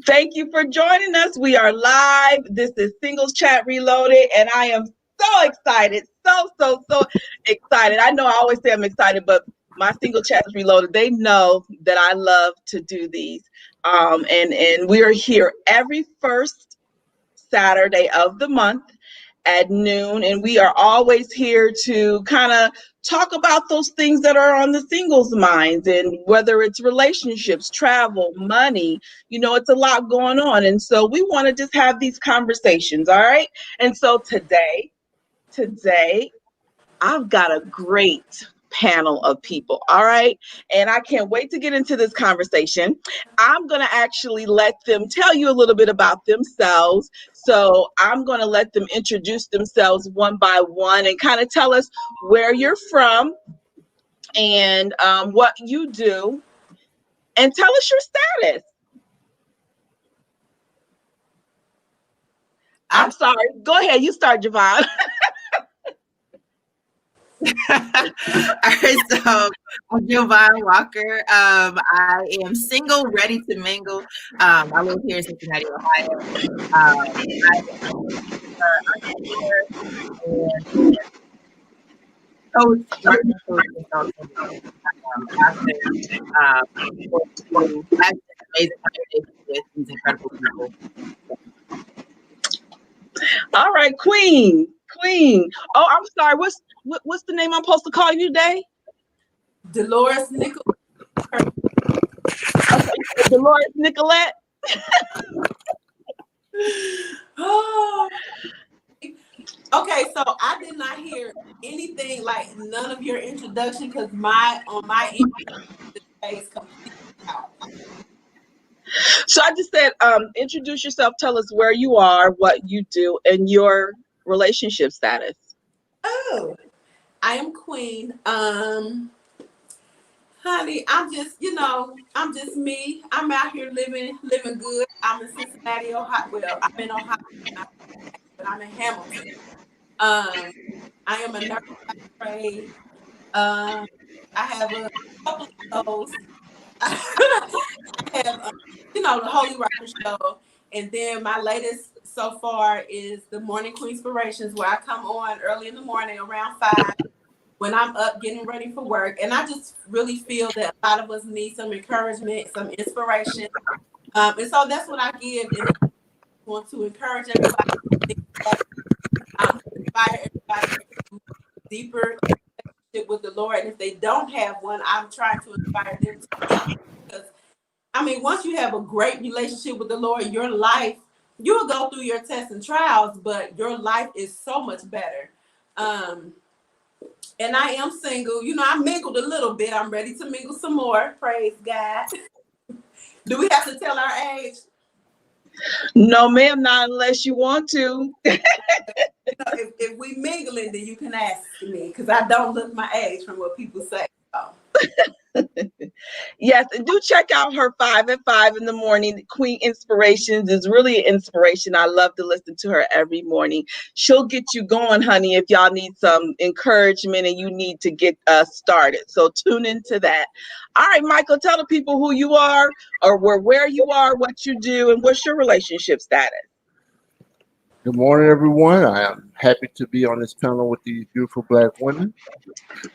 Thank you for joining us. We are live. This is Singles Chat Reloaded, and I am so excited. So excited. I know I always say I'm excited, but my Single Chats Reloaded, they know that I love to do these. And we are here every first Saturday of the month at noon, and we are always here to kind of talk about those things that are on the singles' minds, and whether it's relationships, travel, money, it's a lot going on. And so we want to just have these conversations, all right? And so today, I've got a great panel of people, all right? And I can't wait to get into this conversation. I'm going to actually let them tell you a little bit about themselves. So I'm going to let them introduce themselves one by one and kind of tell us where you're from and what you do, and tell us your status. I'm sorry. Go ahead. You start, Javon. All right, so I'm Giovanni Walker. I am single, ready to mingle. I live here in Cincinnati, Ohio. I am and coach, marketing coach, consultant. I've had amazing conversations with these incredible people. All right, Queen. Oh, I'm sorry. What's the name I'm supposed to call you today? Dolores Nicolette. Okay, Dolores Nicolette. Oh. Okay, so I did not hear anything, like none of your introduction, because my face completely out. So I just said, introduce yourself. Tell us where you are, what you do, and your relationship status. Oh, I am Queen. Honey, I'm just me. I'm out here living good. I'm in Cincinnati, Ohio. Well, I'm in Ohio, but I'm in Hamilton. I am a nurse by trade. I have a couple of those. I have, the Holy Rocker Show, and then my latest so far is the Morning Queenspirations, where I come on early in the morning around 5 when I'm up getting ready for work, and I just really feel that a lot of us need some encouragement, some inspiration, and so that's what I give. And I want to encourage everybody, inspire everybody to deeper with the Lord, and if they don't have one, I'm trying to inspire them to, because once you have a great relationship with the Lord, your life, you'll go through your tests and trials, but your life is so much better. And I am single. I mingled a little bit. I'm ready to mingle some more. Praise God. Do we have to tell our age? No, ma'am, not unless you want to. If we mingling, then you can ask me, because I don't look my age from what people say. Yes, and do check out her 5 at 5 in the morning. Queen Inspirations is really an inspiration. I love to listen to her every morning. She'll get you going, honey, if y'all need some encouragement and you need to get started. So tune into that. All right, Michael, tell the people who you are, or where you are, what you do, and what's your relationship status. Good morning, everyone. I am happy to be on this panel with these beautiful Black women.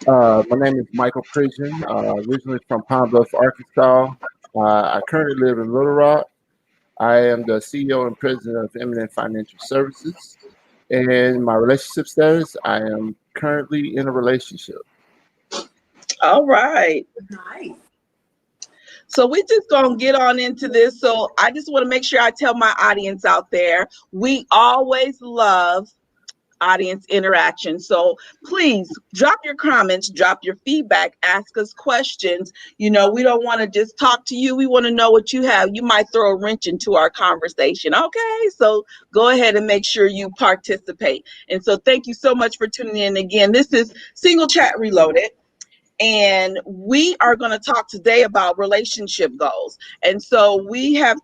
My name is Michael Prison, originally from Pine Bluff, Arkansas. I currently live in Little Rock. I am the CEO and president of Eminent Financial Services. And my relationship status, I am currently in a relationship. All right. Nice. So we just gonna get on into this. So I just want to make sure I tell my audience out there, we always love audience interaction. So please drop your comments, drop your feedback, ask us questions. We don't want to just talk to you. We want to know what you have. You might throw a wrench into our conversation. Okay, so go ahead and make sure you participate. And so thank you so much for tuning in again. This is Single Chat Reloaded. And we are going to talk today about relationship goals. And so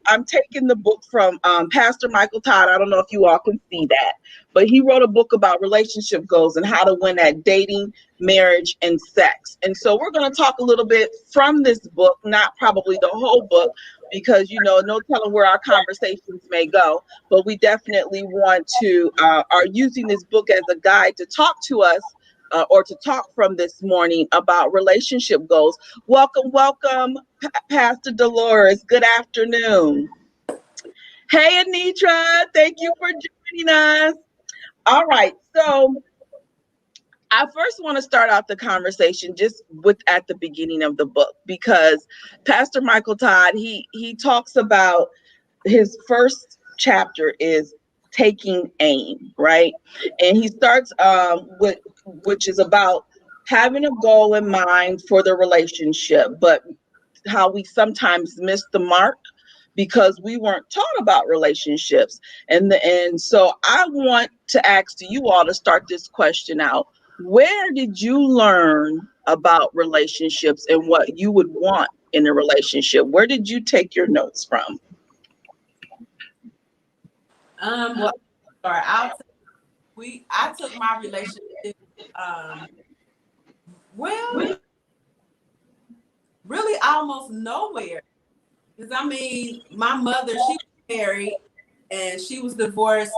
I'm taking the book from Pastor Michael Todd. I don't know if you all can see that, but he wrote a book about relationship goals and how to win at dating, marriage, and sex. And so we're going to talk a little bit from this book, not probably the whole book, because no telling where our conversations may go. But we definitely want to are using this book as a guide to talk to us or to talk from this morning about relationship goals. Welcome, welcome, Pastor Dolores. Good afternoon. Hey, Anitra. Thank you for joining us. All right, so I first want to start out the conversation just with at the beginning of the book, because Pastor Michael Todd, he talks about his first chapter is taking aim, right? And he starts with, which is about having a goal in mind for the relationship, but how we sometimes miss the mark because we weren't taught about relationships. And so I want to ask you all to start this question out. Where did you learn about relationships and what you would want in a relationship? Where did you take your notes from? Well, sorry, I took my relationship well, really almost nowhere. Because I mean, my mother, she was married and she was divorced.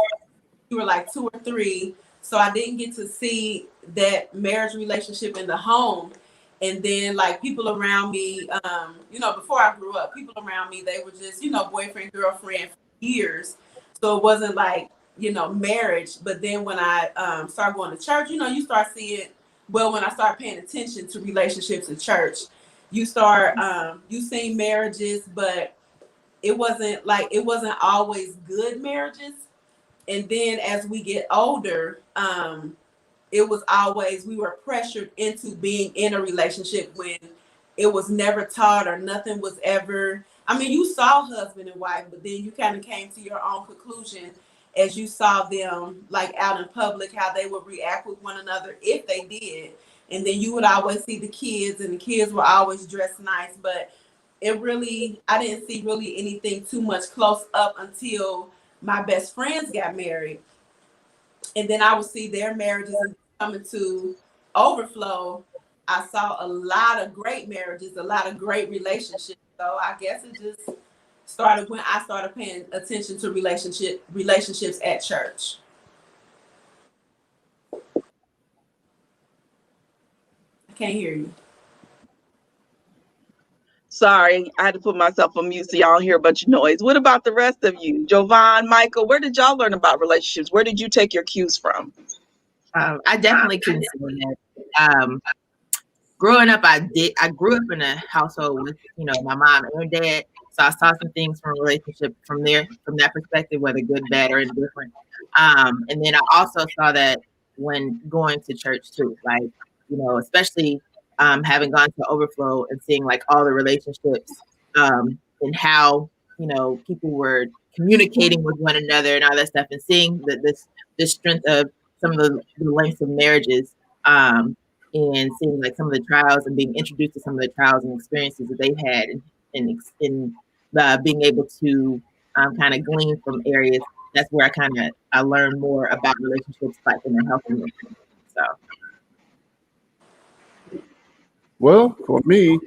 We were like 2 or 3. So I didn't get to see that marriage relationship in the home. And then like people around me, before I grew up, people around me, they were just, boyfriend, girlfriend for years. So it wasn't like, marriage. But then when I started going to church, you start seeing, well, when I started paying attention to relationships in church, you start, you see marriages, but it wasn't always good marriages. And then as we get older, it was always, we were pressured into being in a relationship when it was never taught or nothing was ever, I mean, you saw husband and wife, but then you kind of came to your own conclusion as you saw them like out in public, how they would react with one another if they did. And then you would always see the kids, and the kids were always dressed nice, but I didn't see really anything too much close up until my best friends got married. And then I would see their marriages coming to overflow. I saw a lot of great marriages, a lot of great relationships. So I guess it just started when I started paying attention to relationships at church. I can't hear you. Sorry, I had to put myself on mute so y'all don't hear a bunch of noise. What about the rest of you? Jovan, Michael, where did y'all learn about relationships? Where did you take your cues from? I definitely can say that. Growing up, I grew up in a household with, my mom and dad. So I saw some things from a relationship from that perspective, whether good, bad, or indifferent. And then I also saw that when going to church too, like, especially having gone to Overflow and seeing like all the relationships and how, people were communicating with one another and all that stuff, and seeing this strength of some of the lengths of marriages. And seeing like some of the trials and being introduced to some of the trials and experiences that they've had, and being able to kind of glean from areas. That's where I learned more about relationships, like in a healthy way. So, Well, for me,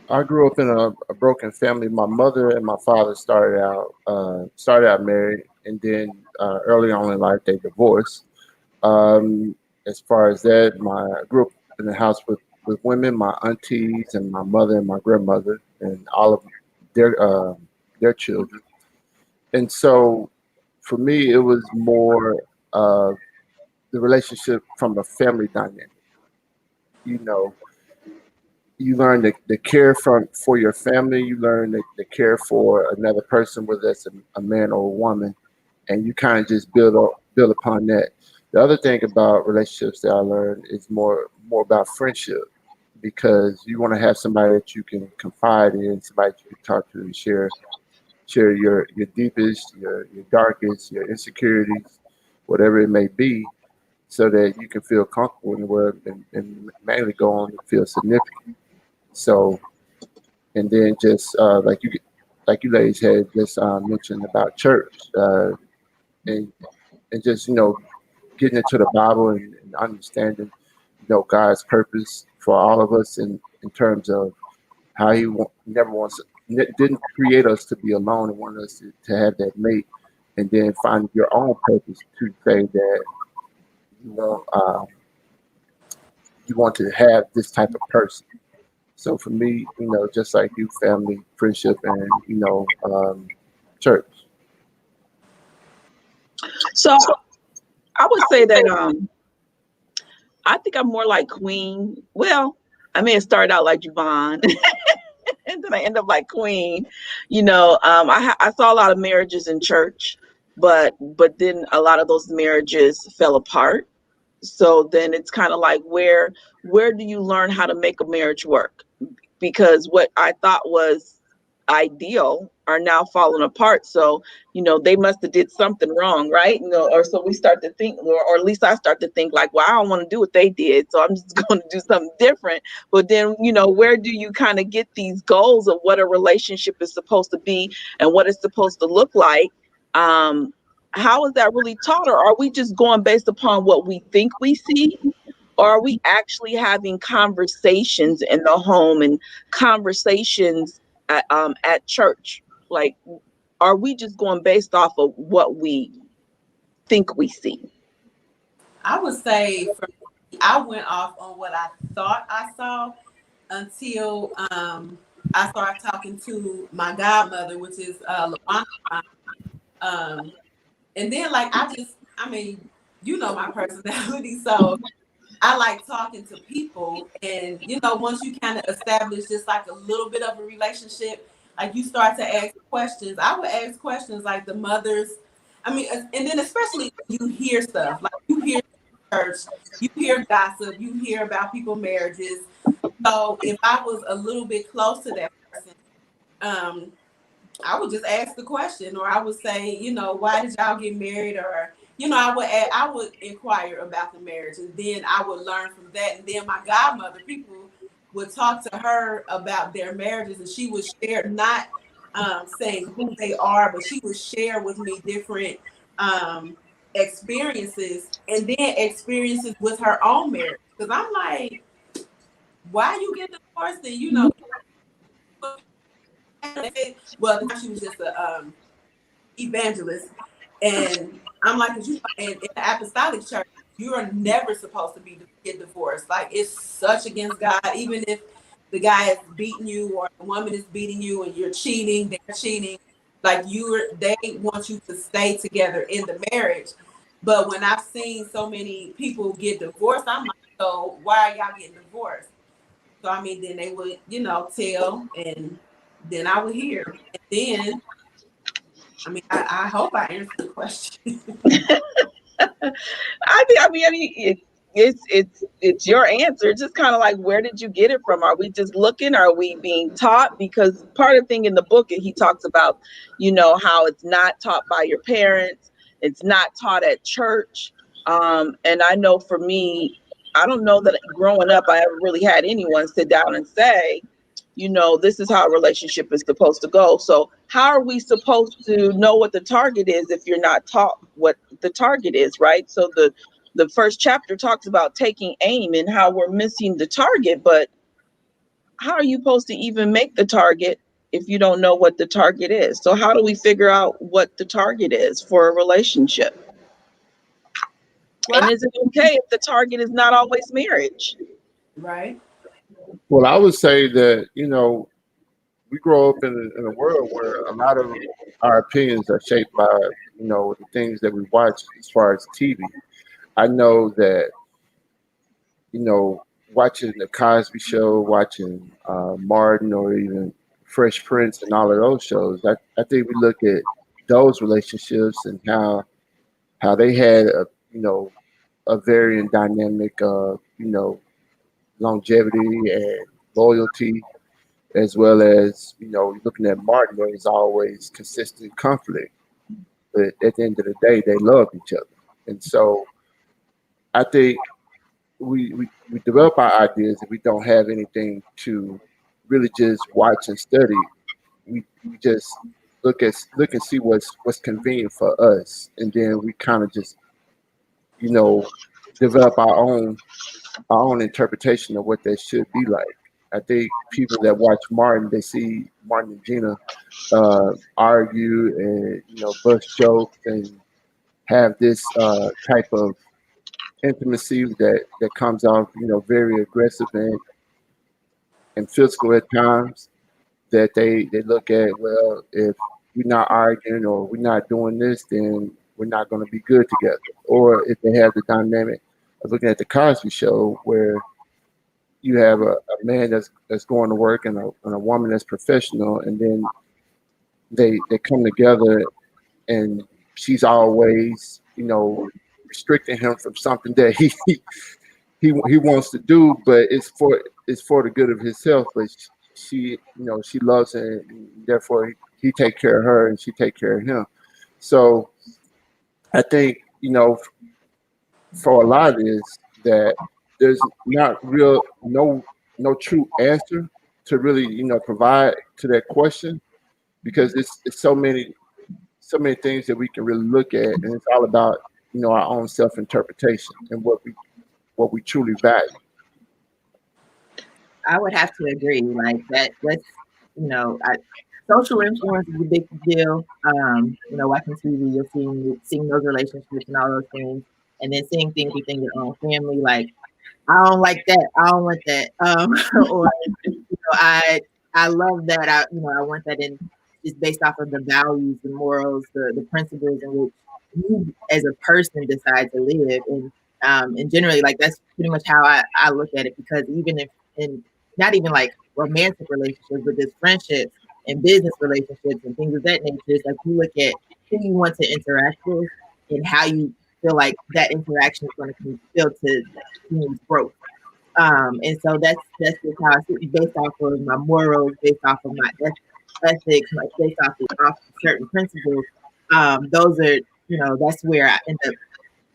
I grew up in a broken family. My mother and my father started out married, and then early on in life they divorced. As far as that, I grew up in the house with women, my aunties and my mother and my grandmother, and all of their children. And so, for me, it was more the relationship from a family dynamic. You know, you learn to care for your family. You learn to care for another person, whether that's a man or a woman, and you kind of just build upon that. The other thing about relationships that I learned is more about friendship, because you want to have somebody that you can confide in, somebody you can talk to and share your deepest, your darkest, your insecurities, whatever it may be, so that you can feel comfortable in the world and mainly go on to feel significant. So, and then just like you ladies had just mentioned about church, and just getting into the Bible and understanding God's purpose for all of us in terms of how He never wants didn't create us to be alone and wanted us to have that mate, and then find your own purpose to say that you know you want to have this type of person. So for me, just like you, family, friendship, and church. So I would say that I think I'm more like Queen. Well, I may have started out like Javon, and then I end up like Queen. I saw a lot of marriages in church, but then a lot of those marriages fell apart. So then it's kind of like where do you learn how to make a marriage work? Because what I thought was ideal are now falling apart. So, they must have did something wrong, right? Or so we start to think, or at least I start to think like, well, I don't want to do what they did. So I'm just going to do something different. But then, where do you kind of get these goals of what a relationship is supposed to be and what it's supposed to look like? How is that really taught? Or are we just going based upon what we think we see? Or are we actually having conversations in the home and conversations at church? Like, are we just going based off of what we think we see? I would say for me, I went off on what I thought I saw until I started talking to my godmother, which is LaWanda. Um, and then like I mean, my personality, so I like talking to people, and once you kind of establish just like a little bit of a relationship, like you start to ask questions. I would ask questions like the mothers. I mean, and then especially when you hear stuff like you hear church, you hear gossip, you hear about people's marriages. So if I was a little bit close to that person, um, I would just ask the question, or I would say, why did y'all get married, or I would inquire about the marriage, and then I would learn from that. And then my godmother, people would talk to her about their marriages, and she would share, not saying who they are, but she would share with me different experiences, and then experiences with her own marriage. Because I'm like, why you get divorced? And well, she was just a evangelist, and I'm like, cause in the apostolic church, you are never supposed to get divorced. Like, it's such against God. Even if the guy is beating you or the woman is beating you and you're cheating, they're cheating. Like, they want you to stay together in the marriage. But when I've seen so many people get divorced, I'm like, so why are y'all getting divorced? So I mean, then they would, tell, and then I would hear, and then I mean, I hope I answered the question. It's your answer. It's just kind of like, where did you get it from? Are we just looking? Are we being taught? Because part of the thing in the book, he talks about, how it's not taught by your parents. It's not taught at church. And I know for me, I don't know that growing up, I ever really had anyone sit down and say, this is how a relationship is supposed to go. So how are we supposed to know what the target is if you're not taught what the target is, right? So the first chapter talks about taking aim and how we're missing the target, but how are you supposed to even make the target if you don't know what the target is? So how do we figure out what the target is for a relationship? Well, And is it okay if the target is not always marriage? right. Well, I would say that we grow up in a world where a lot of our opinions are shaped by the things that we watch as far as TV. I know that watching the Cosby Show, watching Martin, or even Fresh Prince, and all of those shows. I think we look at those relationships and how they had a varying dynamic of longevity and loyalty, as well as looking at Martin, there was always consistent conflict, but at the end of the day, they loved each other. And so I think we develop our ideas if we don't have anything to really just watch and study. We just look and see what's convenient for us, and then we kind of just you know develop our own interpretation of what that should be like. I think people that watch Martin, they see Martin and Gina argue and bust jokes and have this type of intimacy that comes off very aggressive and physical at times. That they look at, well, if we're not arguing or we're not doing this, then we're not going to be good together. Or if they have the dynamic of looking at the Cosby Show, where you have a man that's going to work and a woman that's professional, and then they come together, and she's always restricting him from something that he wants to do, but it's for the good of himself. But she loves him, and therefore he take care of her and she take care of him. So I think for a lot of this, that there's not no true answer to really provide to that question, because it's so many things that we can really look at, and it's all about our own self-interpretation and what we truly value. I would have to agree, like that. That's social influence is a big deal. Watching TV, you're seeing those relationships and all those things, and then seeing things within your own family. Like, I don't like that. I don't want that. Or I love that. I want that in just based off of the values, the morals, the principles in which you as a person decide to live. And generally, like, that's pretty much how I look at it, because even if in not even like romantic relationships, but just friendships and business relationships and things of that nature, it's like you look at who you want to interact with and how you feel like that interaction is going to feel to continuous growth. And so that's just how I see, based off of my morals, based off of my ethics, like based off of certain principles. Those are, that's where I end up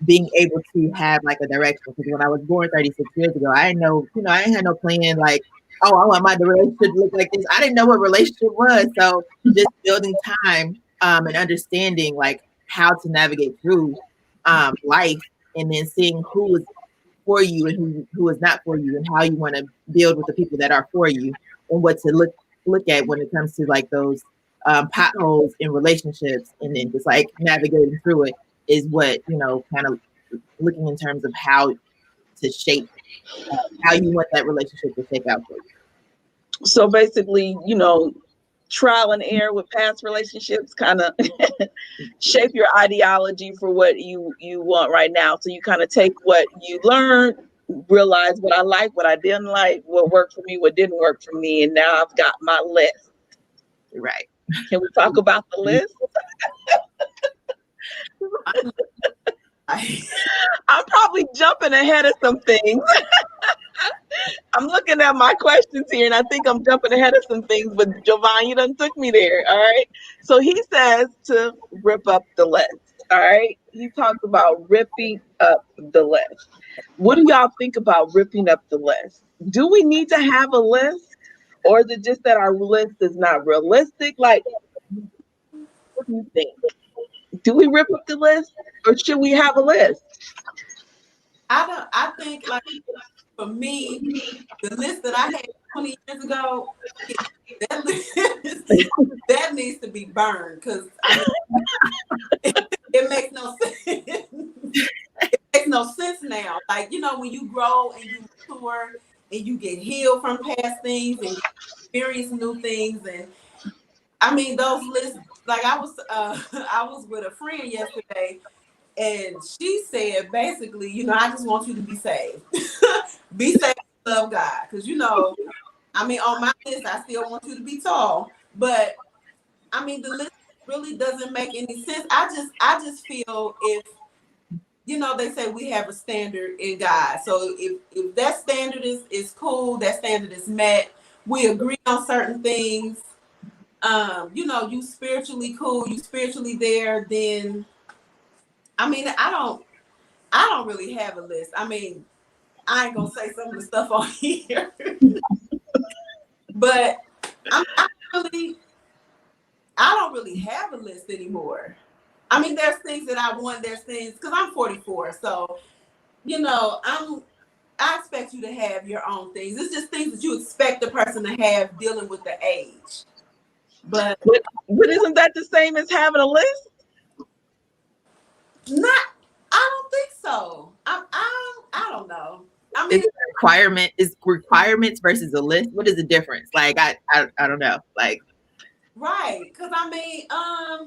being able to have like a direction. Because when I was born 36 years ago, I didn't know, I didn't have no plan like, oh, I want my relationship to look like this. I didn't know what relationship was. So just building time and understanding like how to navigate through life, and then seeing who is for you and who is not for you, and how you want to build with the people that are for you, and what to look at when it comes to like those potholes in relationships, and then just like navigating through it is what, kind of looking in terms of how to shape how you want that relationship to shake out for you. So basically, trial and error with past relationships kind of shape your ideology for what you want right now. So you kind of take what you learned, realize what I like, what I didn't like, what worked for me, what didn't work for me, and now I've got my list. Right. Can we talk about the list? I'm probably jumping ahead of some things. I'm looking at my questions here, and I think I'm jumping ahead of some things, but Jovan, you done took me there. All right. So he says to rip up the list. All right. He talks about ripping up the list. What do y'all think about ripping up the list? Do we need to have a list, or is it just that our list is not realistic? Like, what do you think? Do we rip up the list, or should we have a list? I think, like, for me, the list that I had 20 years ago, that list, that needs to be burned, because it makes no sense. It makes no sense now. Like, when you grow and you mature and you get healed from past things and you experience new things, and I mean those lists. Like, I was with a friend yesterday, and she said basically, I just want you to be saved. Be saved, love God. Because, I mean, on my list, I still want you to be tall. But, I mean, the list really doesn't make any sense. I just feel if, they say we have a standard in God. So if that standard is cool, that standard is met, we agree on certain things, you spiritually cool, you spiritually there, then, I mean, I don't really have a list. I mean, I ain't gonna say some of the stuff on here, but I don't really have a list anymore. I mean, there's things that I want. There's things, because I'm 44, so I expect you to have your own things. It's just things that you expect the person to have dealing with the age. But But isn't that the same as having a list? not, I don't think so. I don't know. I mean, Is requirements versus a list. What is the difference? Like I don't know. Like right? Because I mean, I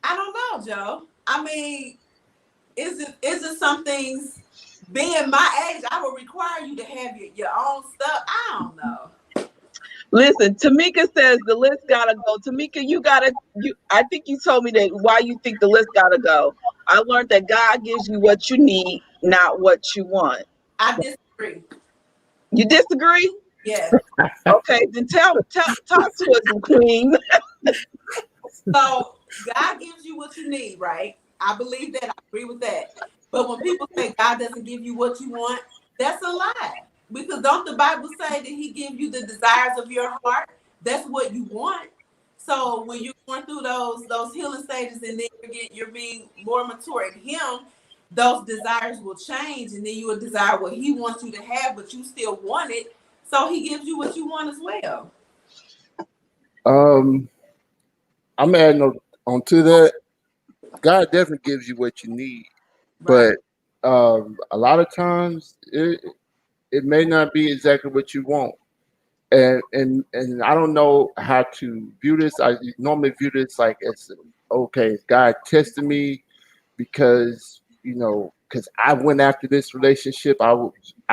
don't know, Joe. I mean, is it some things? Being my age, I would require you to have your own stuff. I don't know. Listen, Tamika says the list gotta go. Tamika, I think you told me that why you think the list gotta go. I learned that God gives you what you need, not what you want. I disagree. You disagree? Yes. Okay, then talk to us, Queen. So God gives you what you need, right? I believe that. I agree with that. But when people say God doesn't give you what you want, that's a lie. Because don't the Bible say that He gives you the desires of your heart? That's what you want. So when you're going through those healing stages, and then you're being more mature in Him, those desires will change, and then you will desire what He wants you to have, but you still want it. So He gives you what you want as well. I'm adding on to that. God definitely gives you what you need, Right. but a lot of times it may not be exactly what you want. And I don't know how to view this. I normally view this like it's okay. God tested me because because I went after this relationship. I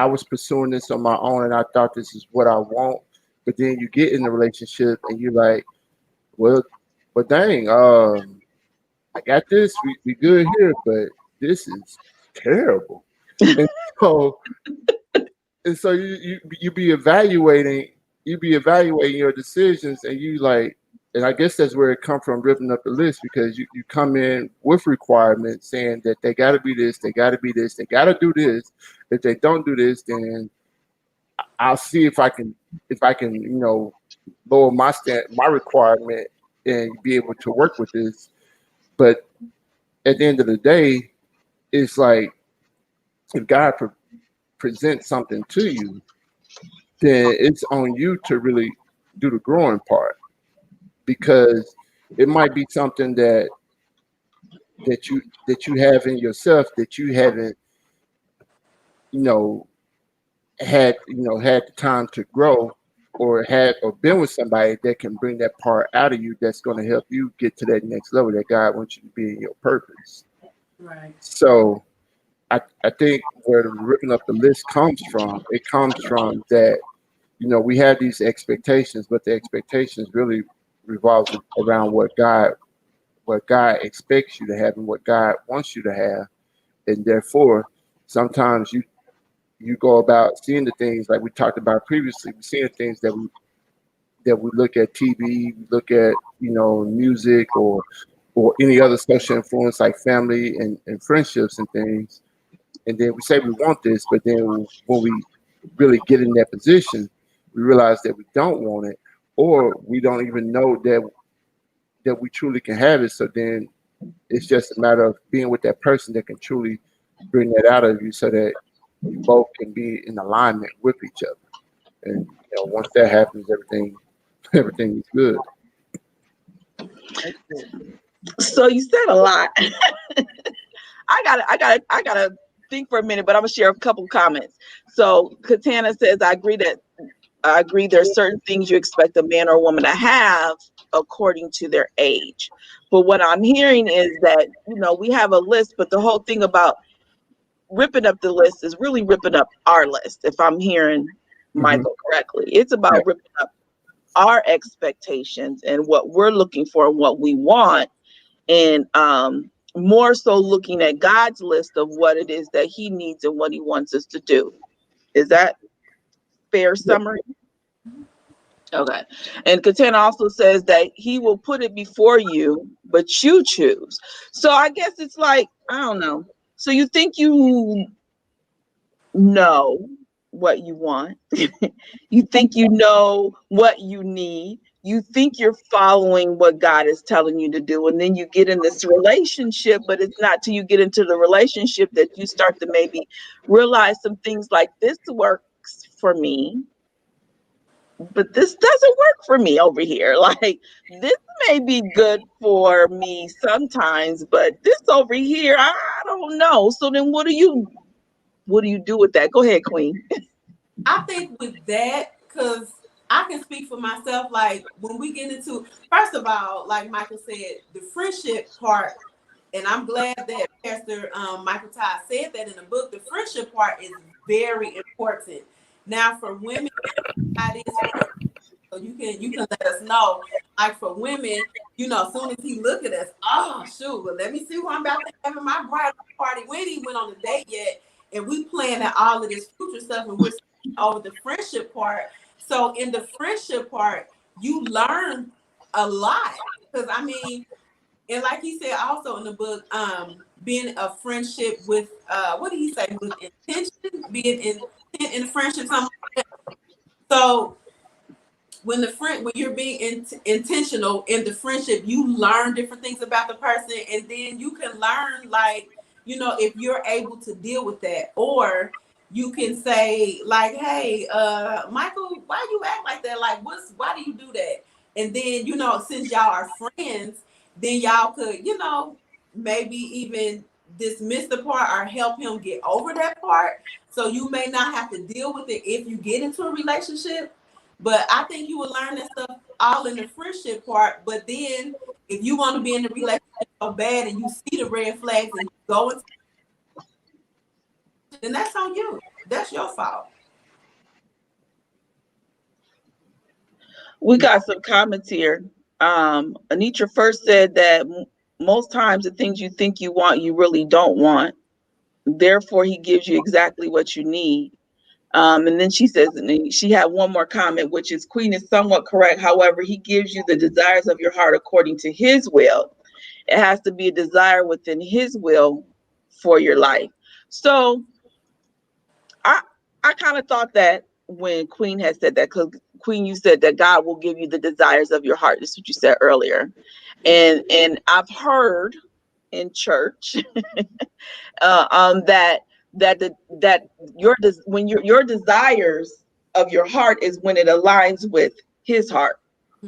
was pursuing this on my own, and I thought this is what I want. But then you get in the relationship, and you're like, well, but dang, I got this. We good here, but this is terrible. And so you be evaluating your decisions, and you like, and I guess that's where it comes from, ripping up the list, because you come in with requirements saying that they got to be this, they got to be this, they got to do this. If they don't do this, then I'll see if I can lower my requirement and be able to work with this. But at the end of the day, it's like if God presents something to you, then it's on you to really do the growing part, because it might be something that you have in yourself that you haven't you know had the time to grow, or been with somebody that can bring that part out of you that's going to help you get to that next level that God wants you to be in your purpose. Right. So I think where the ripping up the list comes from, it comes from that we have these expectations, but the expectations really revolves around what God expects you to have and what God wants you to have. And therefore, sometimes you go about seeing the things like we talked about previously. We see the things that we look at TV, we look at music, or any other social influence like family and friendships and things. And then we say we want this, but then when we really get in that position, we realize that we don't want it, or we don't even know that we truly can have it. So then it's just a matter of being with that person that can truly bring that out of you, so that you both can be in alignment with each other. And once that happens, everything is good. So you said a lot. I gotta think for a minute, but I'm gonna share a couple comments. So Katana says, I agree there's certain things you expect a man or a woman to have according to their age. But what I'm hearing is that, we have a list, but the whole thing about ripping up the list is really ripping up our list, if I'm hearing Michael correctly. It's about ripping up our expectations and what we're looking for and what we want, and more so looking at God's list of what it is that He needs and what He wants us to do. Is that fair summary? Okay. And Katana also says that He will put it before you, but you choose. So I guess it's like, I don't know. So you think you know what you want. You think you know what you need. You think you're following what God is telling you to do. And then you get in this relationship, but it's not till you get into the relationship that you start to maybe realize some things like, this works for me, but this doesn't work for me over here. Like, this may be good for me sometimes, but this over here, I don't know. So then what do you do with that? Go ahead, Queen. I think with that, because I can speak for myself, like when we get into, first of all, like Michael said, the friendship part, and I'm glad that Pastor Michael Todd said that in the book, the friendship part is very important. Now for women, that is for, so you can let us know. Like for women, as soon as he look at us, oh shoot, well let me see who I'm about to have in my bridal party. We ain't even went on a date yet, and we planning all of this future stuff, and we're over the friendship part. So in the friendship part, you learn a lot because I mean, and like he said also in the book, being a friendship with what did he say, with intention, being in friendship, something like that. So when you're being intentional in the friendship, you learn different things about the person, and then you can learn, like, if you're able to deal with that, or you can say like, hey, Michael, why you act like that? Like, why do you do that? And then, since y'all are friends, then y'all could, maybe even dismiss the part or help him get over that part. So you may not have to deal with it if you get into a relationship. But I think you will learn that stuff all in the friendship part. But then if you want to be in the relationship so bad and you see the red flags and you go into, then that's on you. That's your fault. We got some comments here. Anitra first said that most times the things you think you want, you really don't want. Therefore, he gives you exactly what you need. And then she says, and then she had one more comment, which is, Queen is somewhat correct. However, he gives you the desires of your heart according to his will. It has to be a desire within his will for your life. So I kind of thought that when Queen had said that, because Queen, you said that God will give you the desires of your heart. That's what you said earlier. And I've heard in church that your desires of your heart is when it aligns with his heart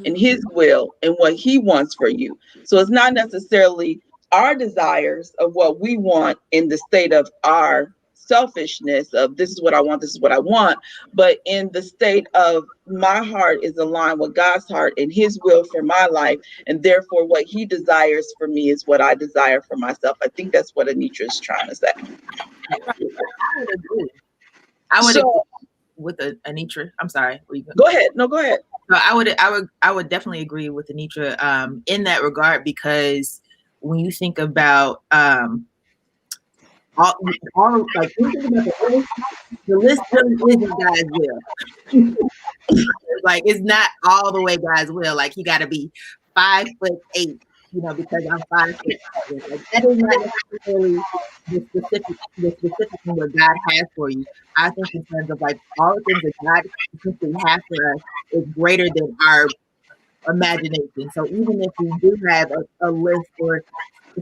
and his will and what he wants for you. So it's not necessarily our desires of what we want in the state of our selfishness of this is what I want, this is what I want, but in the state of my heart is aligned with God's heart and his will for my life, and therefore what he desires for me is what I desire for myself. I think that's what Anitra is trying to say. I would agree. I would agree with Anitra. I'm sorry. Go ahead. No, go ahead. So I would definitely agree with Anitra in that regard, because when you think about all like when you think about the list really isn't God's will. Like, it's not all the way God's will. Like, you got to be 5'8", because I'm 5'7". Like, that is not necessarily the specific thing that God has for you. I think in terms of like all the things that God specifically has for us is greater than our imagination. So even if we do have a list for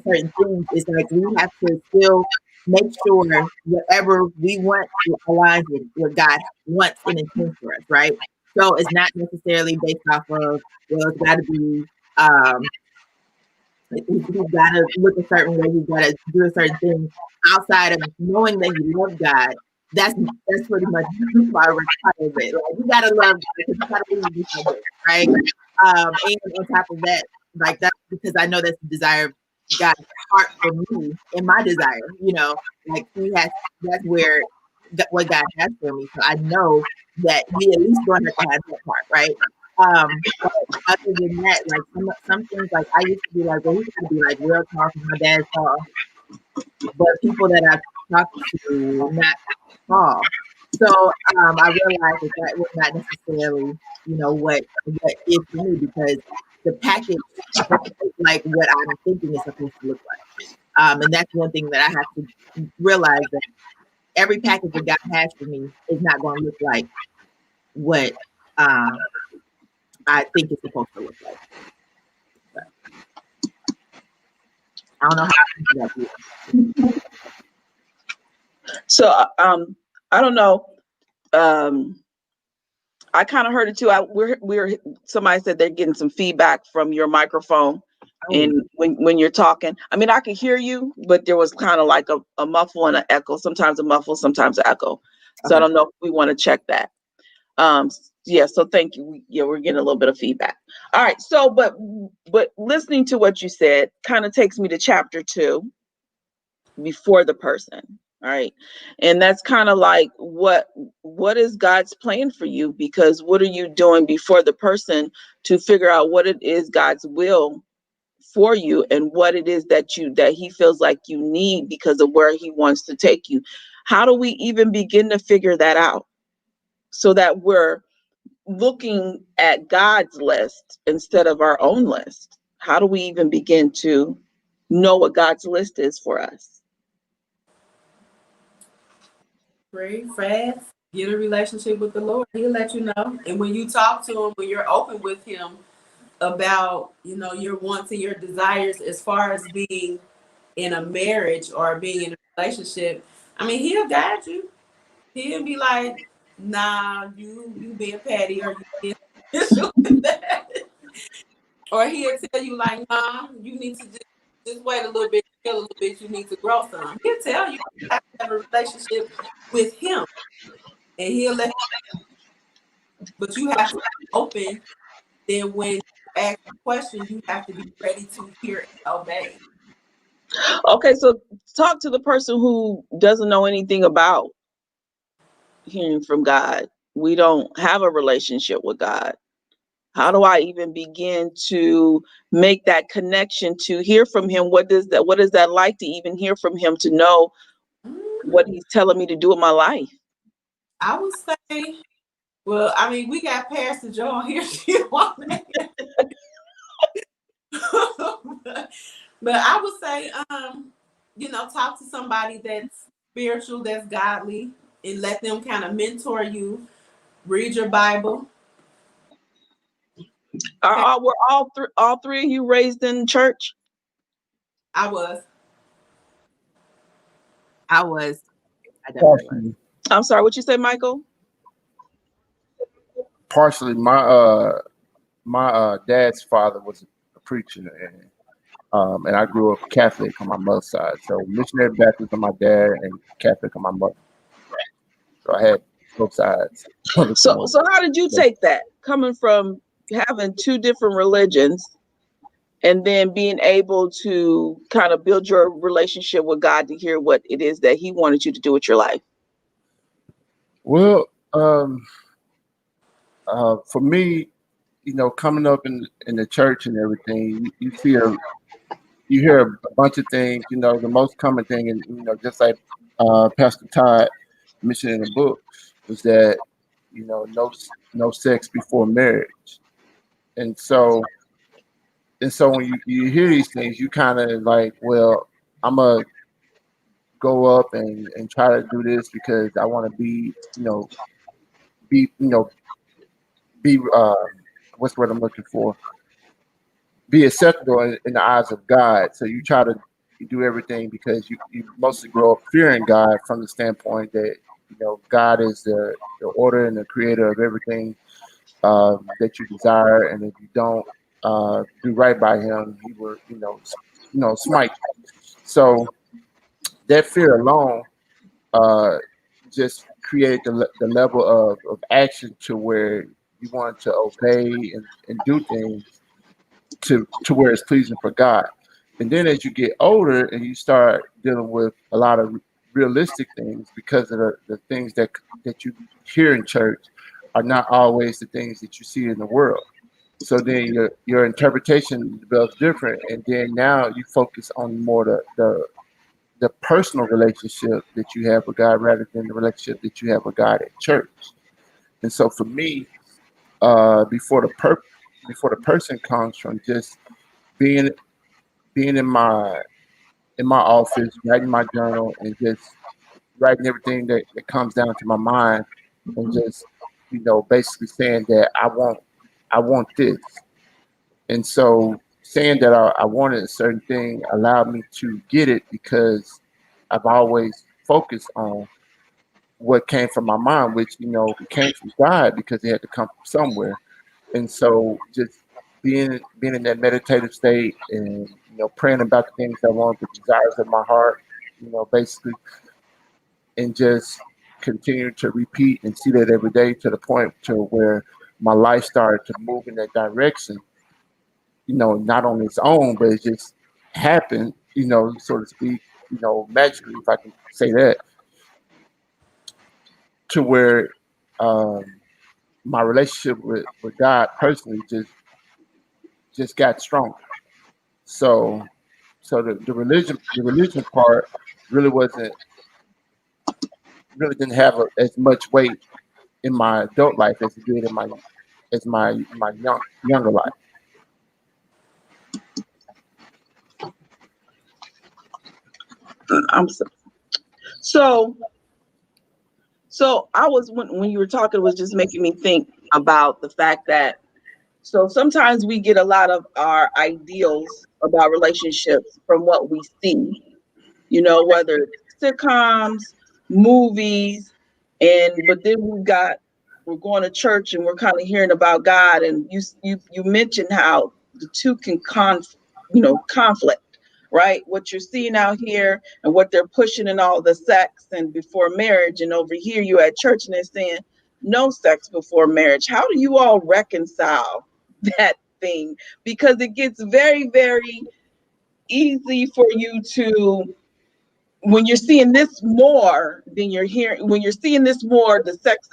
certain things, it's like we have to still make sure whatever we want aligns with what God wants and intends for us, right? So it's not necessarily based off of, well, it's got to be, you've got to look a certain way, you've got to do a certain thing outside of knowing that you love God. That's pretty much my requirement. Like, you got to love God, because you got to believe in each other, right? And on top of that, like, that's because I know that's the desire of God's heart for me and my desire, like that's where what God has for me. So I know that we at least going to have that part, right? But other than that, like some things, like I used to be like, well, he's gonna be like real tall from my dad's tall, but people that I've talked to not tall. So I realized that was not necessarily, what is for me, because the package like what I'm thinking is supposed to look like. And that's one thing that I have to realize, that every package that God has for me is not going to look like what I think it's supposed to look like. But I don't know how to do that. So I don't know. I kind of heard it too. We're somebody said they're getting some feedback from your microphone, and when you're talking. I mean, I could hear you, but there was kind of like a muffle and an echo. Sometimes a muffle, sometimes an echo. So I don't know if we want to check that. Yeah. So thank you. Yeah, we're getting a little bit of feedback. All right. So, but listening to what you said kind of takes me to chapter 2, before the person. All right. And that's kind of like what is God's plan for you? Because what are you doing before the person to figure out what it is God's will for you, and what it is that he feels like you need because of where he wants to take you? How do we even begin to figure that out so that we're looking at God's list instead of our own list? How do we even begin to know what God's list is for us? Pray, fast, get a relationship with the Lord. He'll let you know. And when you talk to him, when you're open with him about, your wants and your desires as far as being in a marriage or being in a relationship, I mean, he'll guide you. He'll be like, nah, you being petty, or you being doing that. Or he'll tell you like, nah, you need to just wait a little bit, chill a little bit, you need to grow some. He'll tell you have to have a relationship with him, and he'll let but you have to be open. Then when you ask a question, you have to be ready to hear and obey. Okay, so talk to the person who doesn't know anything about hearing from God. We don't have a relationship with God. How do I even begin to make that connection to hear from him? What is that like to even hear from him, to know what he's telling me to do in my life? I would say, well, I mean, we got Pastor Joe here. But I would say, talk to somebody that's spiritual, that's godly, and let them kind of mentor you. Read your Bible. Were all three of you raised in church? I was. I definitely was. I'm sorry, what you say, Michael? Partially, my dad's father was a preacher, and I grew up Catholic on my mother's side. So missionary Baptist on my dad and Catholic on my mother. So I had both sides. So how did you take that, coming from having two different religions and then being able to kind of build your relationship with God to hear what it is that he wanted you to do with your life? Well, for me, coming up in the church and everything, you hear a bunch of things. The most common thing, and just like Pastor Todd mentioned in the book, was that no sex before marriage, and so when you hear these things, you kind of like, well, I'm gonna go up and try to do this because I want to be what's what I'm looking for, be acceptable in the eyes of God. So you try to do everything because you mostly grow up fearing God from the standpoint that God is the order and the creator of everything that you desire, and if you don't do right by Him, He will smite you. So that fear alone just created the level of action to where you want to obey and do things to where it's pleasing for God. And then as you get older and you start dealing with a lot of realistic things, because of the things that you hear in church are not always the things that you see in the world. So then your interpretation develops different, and then now you focus on more the personal relationship that you have with God rather than the relationship that you have with God at church. And so for me, before the person comes from just being in my office, writing my journal, and just writing everything that comes down to my mind, and just basically saying that I want this. And so saying that I wanted a certain thing allowed me to get it because I've always focused on what came from my mom, which came from God because it had to come from somewhere. And so just being in that meditative state and praying about the things I want, the desires of my heart, basically, and just continue to repeat and see that every day to the point to where my life started to move in that direction. Not on its own, but it just happened. So to speak. Magically, if I can say that, to where um, my relationship with God personally just got stronger. So the religion part really wasn't really didn't have as much weight in my adult life as it did in my younger life. I'm so so I was when you were talking, it was just making me think about the fact that so sometimes we get a lot of our ideals about relationships from what we see, whether it's sitcoms, movies, and but then we're going to church and we're kind of hearing about God, and you mentioned how the two can conflict, right? What you're seeing out here and what they're pushing and all the sex and before marriage, and over here you at church and they're saying no sex before marriage. How do you all reconcile that thing? Because it gets very, very easy for you to, when you're seeing this more than you're hearing, when you're seeing this more, the sex,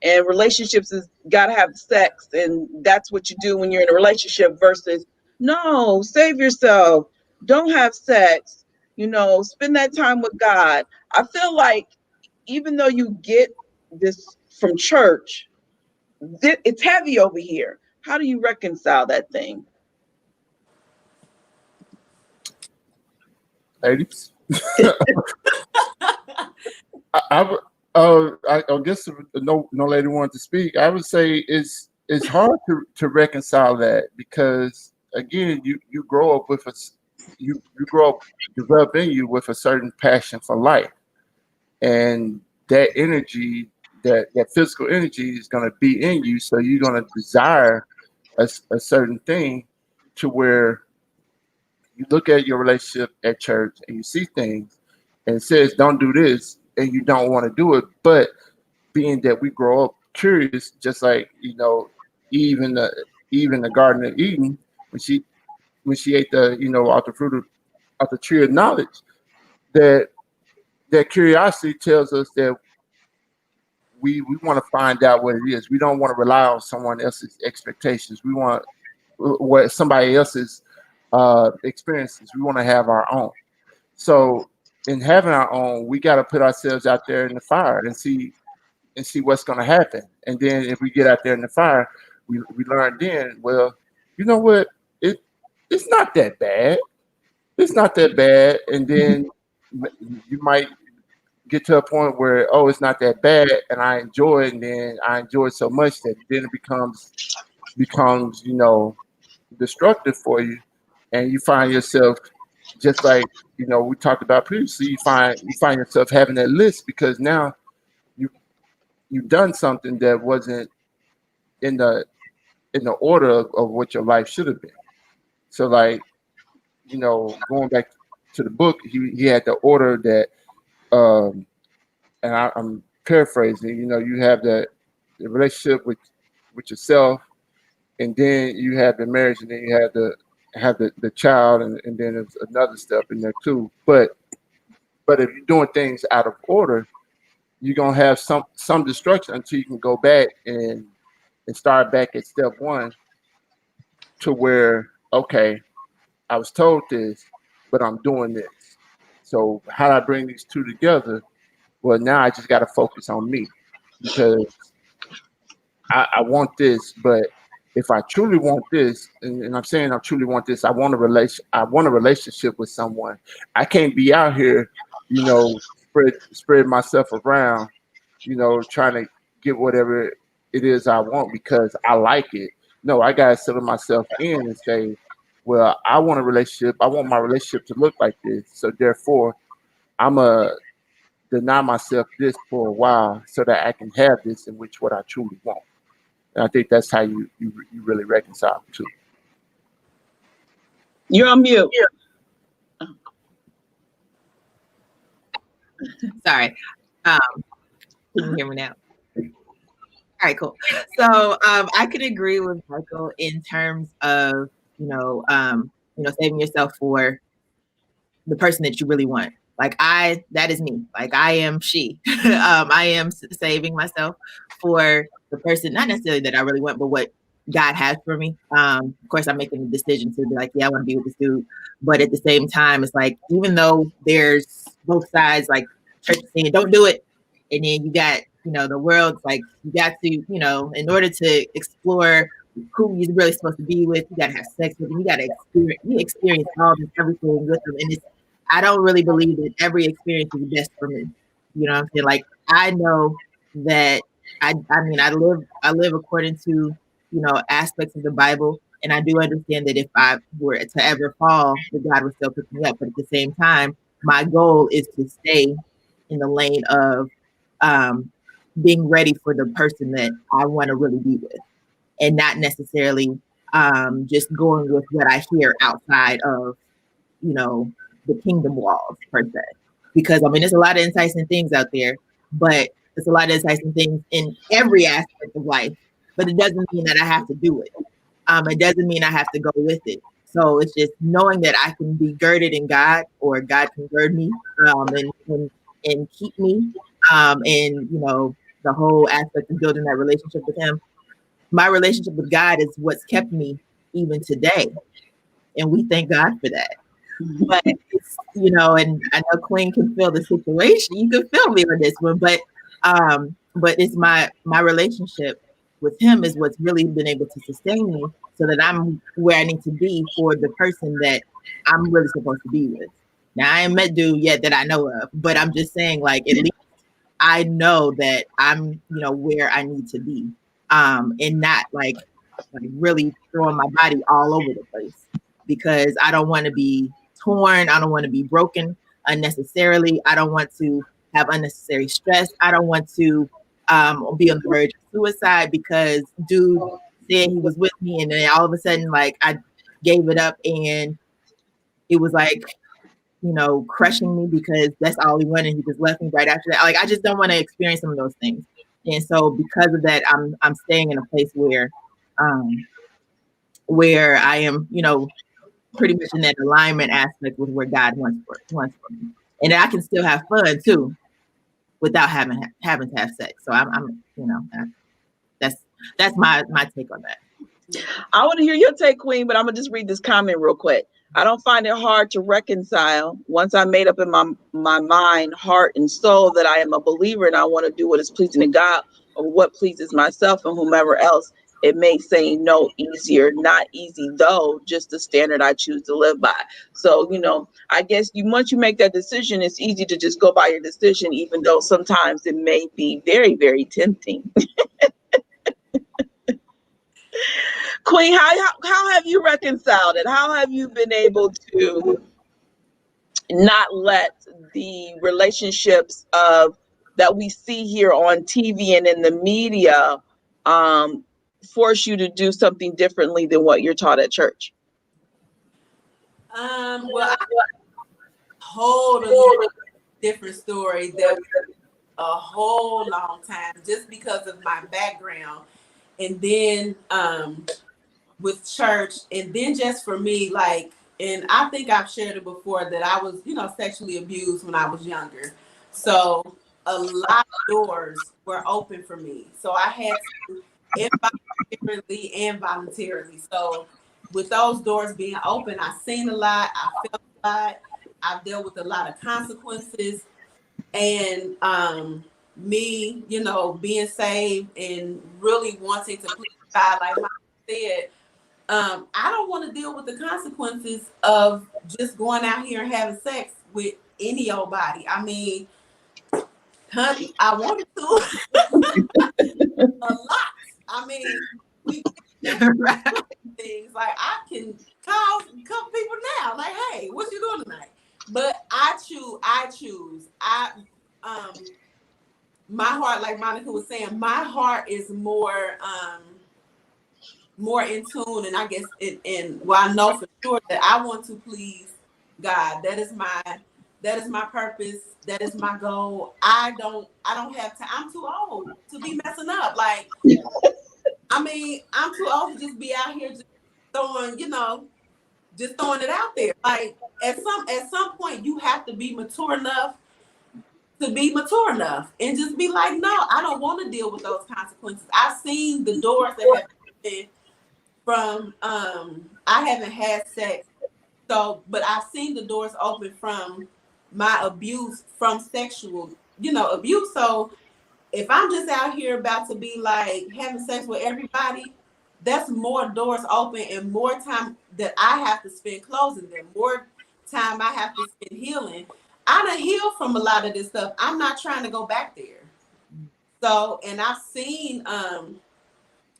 and relationships is gotta have sex, and that's what you do when you're in a relationship versus no, save yourself, don't have sex, spend that time with God. I feel like even though you get this from church, it's heavy over here. How do you reconcile that thing? Ladies, I guess if no lady wanted to speak. I would say it's hard to reconcile that because again, you grow up with you grow up develop in you with a certain passion for life, and that energy, that physical energy, is going to be in you. So you're going to desire a certain thing, to where you look at your relationship at church and you see things and it says don't do this, and you don't want to do it. But being that we grow up curious, just like Eve in the Garden of Eden, when she ate the off the fruit of the tree of knowledge, that curiosity tells us that we want to find out what it is. We don't want to rely on someone else's expectations. We want what somebody else's experiences. We want to have our own. So in having our own, we got to put ourselves out there in the fire and see what's going to happen. And then if we get out there in the fire, we learn then, well, you know what? It's not that bad. It's not that bad. And then you might get to a point where, oh, it's not that bad, and I enjoy it, and then I enjoy it so much that then it becomes destructive for you, and you find yourself just like we talked about previously. You find yourself having that list because now you you've done something that wasn't in the order of what your life should have been. So like going back to the book, he had the order that and I'm paraphrasing. You have the relationship with yourself, and then you have the marriage, and then you have the child, and then there's another step in there too. But if you're doing things out of order, you're gonna have some destruction until you can go back and start back at step one, to where, okay, I was told this, but I'm doing this. So how do I bring these two together? Well, now I just got to focus on me, because I want this, but if I truly want this, and I'm saying I truly want this, I want a relationship with someone. I can't be out here, spread myself around, trying to get whatever it is I want because I like it. No, I gotta settle myself in and say, well, I want a relationship. I want my relationship to look like this. So therefore, I'm a deny myself this for a while so that I can have this in which what I truly want. And I think that's how you really reconcile the two. You're on mute. Sorry. Can you hear me now? All right, cool. So I could agree with Michael in terms of, saving yourself for the person that you really want. Like that is me. Like I am she. I am saving myself for the person, not necessarily that I really want, but what God has for me. Of course, I'm making the decision to be like, yeah, I want to be with this dude. But at the same time, it's like, even though there's both sides, like church is saying, don't do it. And then you got, the world's like, you got to, in order to explore who you're really supposed to be with, you got to have sex with them. You got to experience all this, everything with them. And I don't really believe that every experience is best for me. You know what I'm saying? Like, I know that I live according to, aspects of the Bible. And I do understand that if I were to ever fall, that God would still pick me up. But at the same time, my goal is to stay in the lane of being ready for the person that I want to really be with, and not necessarily just going with what I hear outside of, the kingdom walls per se. Because there's a lot of enticing things out there, but there's a lot of enticing things in every aspect of life. But it doesn't mean that I have to do it. It doesn't mean I have to go with it. So it's just knowing that I can be girded in God, or God can gird me and keep me, and the whole aspect of building that relationship with Him. My relationship with God is what's kept me even today, and we thank God for that. But it's, and I know Queen can feel the situation. You can feel me on this one, but it's my relationship with Him is what's really been able to sustain me, so that I'm where I need to be for the person that I'm really supposed to be with. Now, I ain't met dude yet that I know of, but I'm just saying, like, at least I know that I'm, where I need to be, and not like really throwing my body all over the place, because I don't want to be torn. I don't want to be broken unnecessarily. I don't want to have unnecessary stress. I don't want to be on the verge of suicide because dude said he was with me, and then all of a sudden, like, I gave it up, and it was like, crushing me because that's all he wanted. He just left me right after that. Like, I just don't want to experience some of those things. And so because of that, I'm staying in a place where I am, pretty much in that alignment aspect with where God wants for me. And I can still have fun too, without having to have sex. So I'm that's my take on that. I want to hear your take, Queen, but I'm gonna just read this comment real quick. I don't find it hard to reconcile once I made up in my mind, heart, and soul that I am a believer and I want to do what is pleasing to God or what pleases myself and whomever else. It makes saying no easier. Not easy though, just the standard I choose to live by. So, I guess once you make that decision, it's easy to just go by your decision, even though sometimes it may be very, very tempting. Queen, how have you reconciled it? How have you been able to not let the relationships that we see here on TV and in the media force you to do something differently than what you're taught at church? Well, I whole different story that a whole long time, just because of my background, and then with church, and then just for me, like, and I think I've shared it before that I was, sexually abused when I was younger. So a lot of doors were open for me. So I had to involuntarily and voluntarily. So with those doors being open, I've seen a lot, I felt a lot, I've dealt with a lot of consequences. And me, being saved and really wanting to please God, like Mike said, I don't want to deal with the consequences of just going out here and having sex with any old body. I mean, honey, I wanted to a lot. I mean, we right. Things like I can call a couple people now, like, hey, what you doing tonight? But I choose. my heart, like Monica was saying, my heart is more in tune, and I guess I know for sure that I want to please God. That is my purpose. That is my goal. I don't have time. I'm too old to be messing up. Like, I mean, I'm too old to just be out here just throwing it out there. Like, at some point you have to be mature enough and just be like, no, I don't want to deal with those consequences. I've seen the doors that have been from I haven't had sex, but I've seen the doors open from my abuse, from sexual abuse. So if I'm just out here about to be like having sex with everybody, that's more doors open and more time that I have to spend closing them, more time I have to spend healing. I done healed from a lot of this stuff. I'm not trying to go back there. So, and I've seen,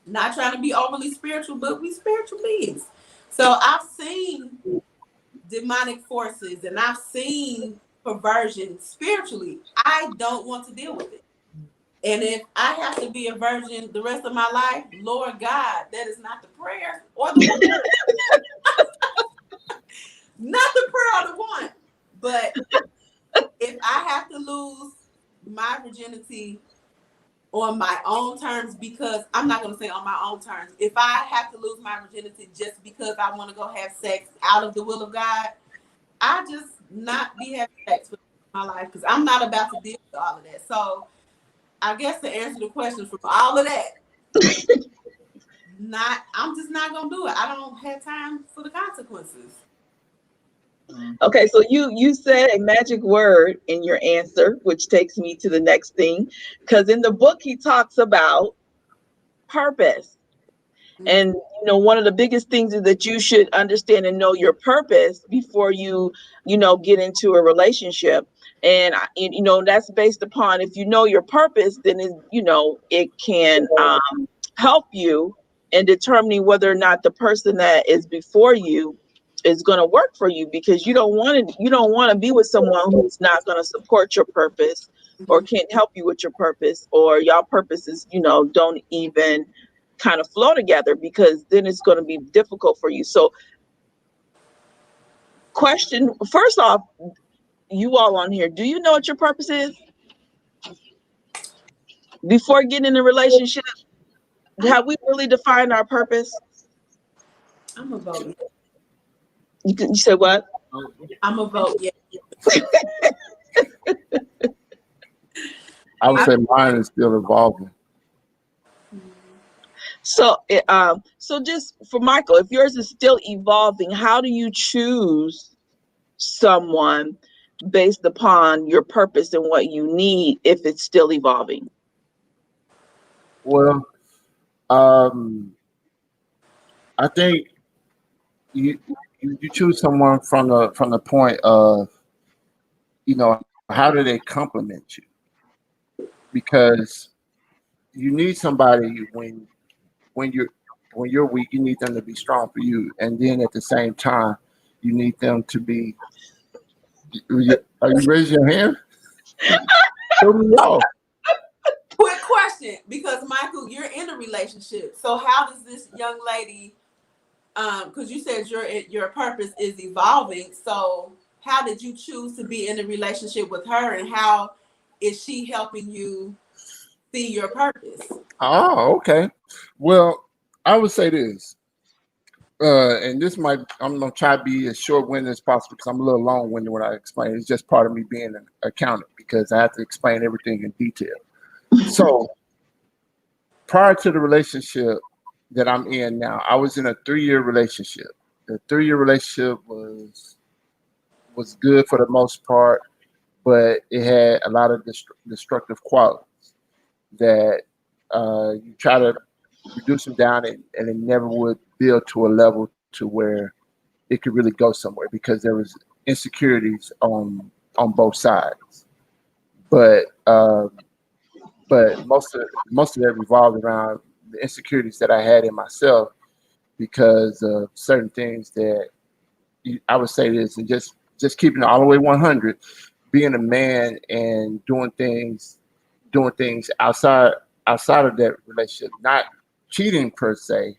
not trying to be overly spiritual, but we spiritual beings. So I've seen demonic forces and I've seen perversion spiritually. I don't want to deal with it. And if I have to be a virgin the rest of my life, Lord God, that is not the prayer or the one. Not the prayer or the one. But if I have to lose my virginity on my own terms, because I'm not going to say on my own terms, if I have to lose my virginity just because I want to go have sex out of the will of God, I just not be having sex for my life, because I'm not about to deal with all of that. So I guess to answer the question from all of that, I'm just not going to do it. I don't have time for the consequences. Okay, so you said a magic word in your answer, which takes me to the next thing, because in the book he talks about purpose. And one of the biggest things is that you should understand and know your purpose before you get into a relationship. And that's based upon, if you know your purpose, then it can help you in determining whether or not the person that is before you is going to work for you, because you don't want to be with someone who's not going to support your purpose or can't help you with your purpose, or y'all purposes don't even kind of flow together, because then it's going to be difficult for you. So question, first off, you all on here, do you know what your purpose is before getting in a relationship? Have we really defined our purpose? I'm a vote. You said what? I'm a vote. Yeah. I would say mine is still evolving. So just for Michael, if yours is still evolving, how do you choose someone based upon your purpose and what you need if it's still evolving? Well, I think you choose someone from the point of, how do they complement you? Because you need somebody when you're weak, you need them to be strong for you, and then at the same time, you need them to be. Are you raising your hand? Throw me off. Quick question, because Michael, you're in a relationship. So how does this young lady, because you said your purpose is evolving. So how did you choose to be in a relationship with her, and how is she helping you see your purpose? Oh, okay. Well, I would say this, and I'm gonna try to be as short-winded as possible, because I'm a little long-winded when I explain. It's just part of me being an accountant, because I have to explain everything in detail. So prior to the relationship that I'm in now, I was in a 3-year relationship. The 3-year relationship was good for the most part, but it had a lot of destructive qualities that you try to reduce them down, and it never would build to a level to where it could really go somewhere, because there was insecurities on both sides. But most of that revolved around the insecurities that I had in myself, because of certain things that I would say this, and just keeping it all the way 100. being a man and doing things outside of that relationship, not cheating per se,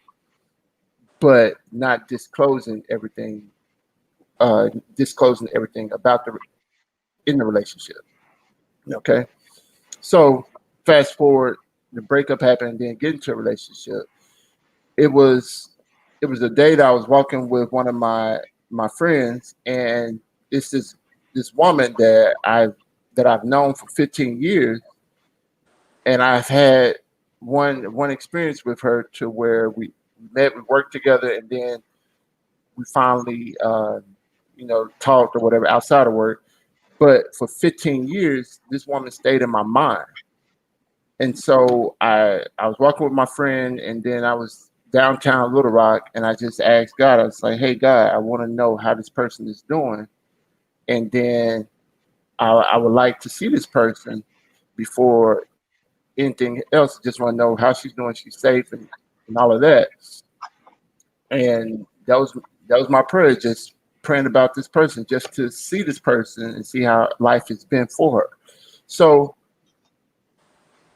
but not disclosing everything about the in the relationship. Okay, so fast forward, the breakup happened, and then get into a relationship. It was it was a day that I was walking with one of my friends, and it's this woman that I've known for 15 years, and I've had one experience with her to where we met, we worked together, and then we finally talked or whatever outside of work. But for 15 years, this woman stayed in my mind. And so I was walking with my friend, and then I was downtown Little Rock, and I just asked God. I was like, "Hey God, I want to know how this person is doing, and then I would like to see this person before anything else. Just want to know how she's doing, she's safe, and all of that." And that was my prayer, just praying about this person, just to see this person and see how life has been for her. So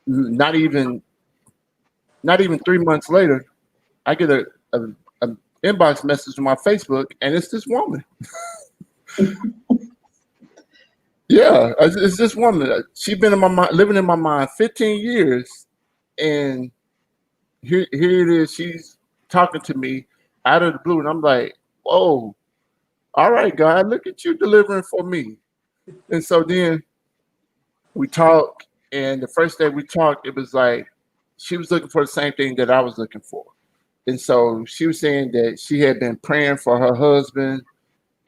not even not even 3 months later, I get a inbox message on my Facebook, and it's this woman. Yeah, it's this woman. She's been in my mind, living in my mind 15 years, and here it is. She's talking to me out of the blue, and I'm like, "Whoa, all right, God, look at you delivering for me." And so then we talked, and the first day we talked, it was like she was looking for the same thing that I was looking for. And so she was saying that she had been praying for her husband,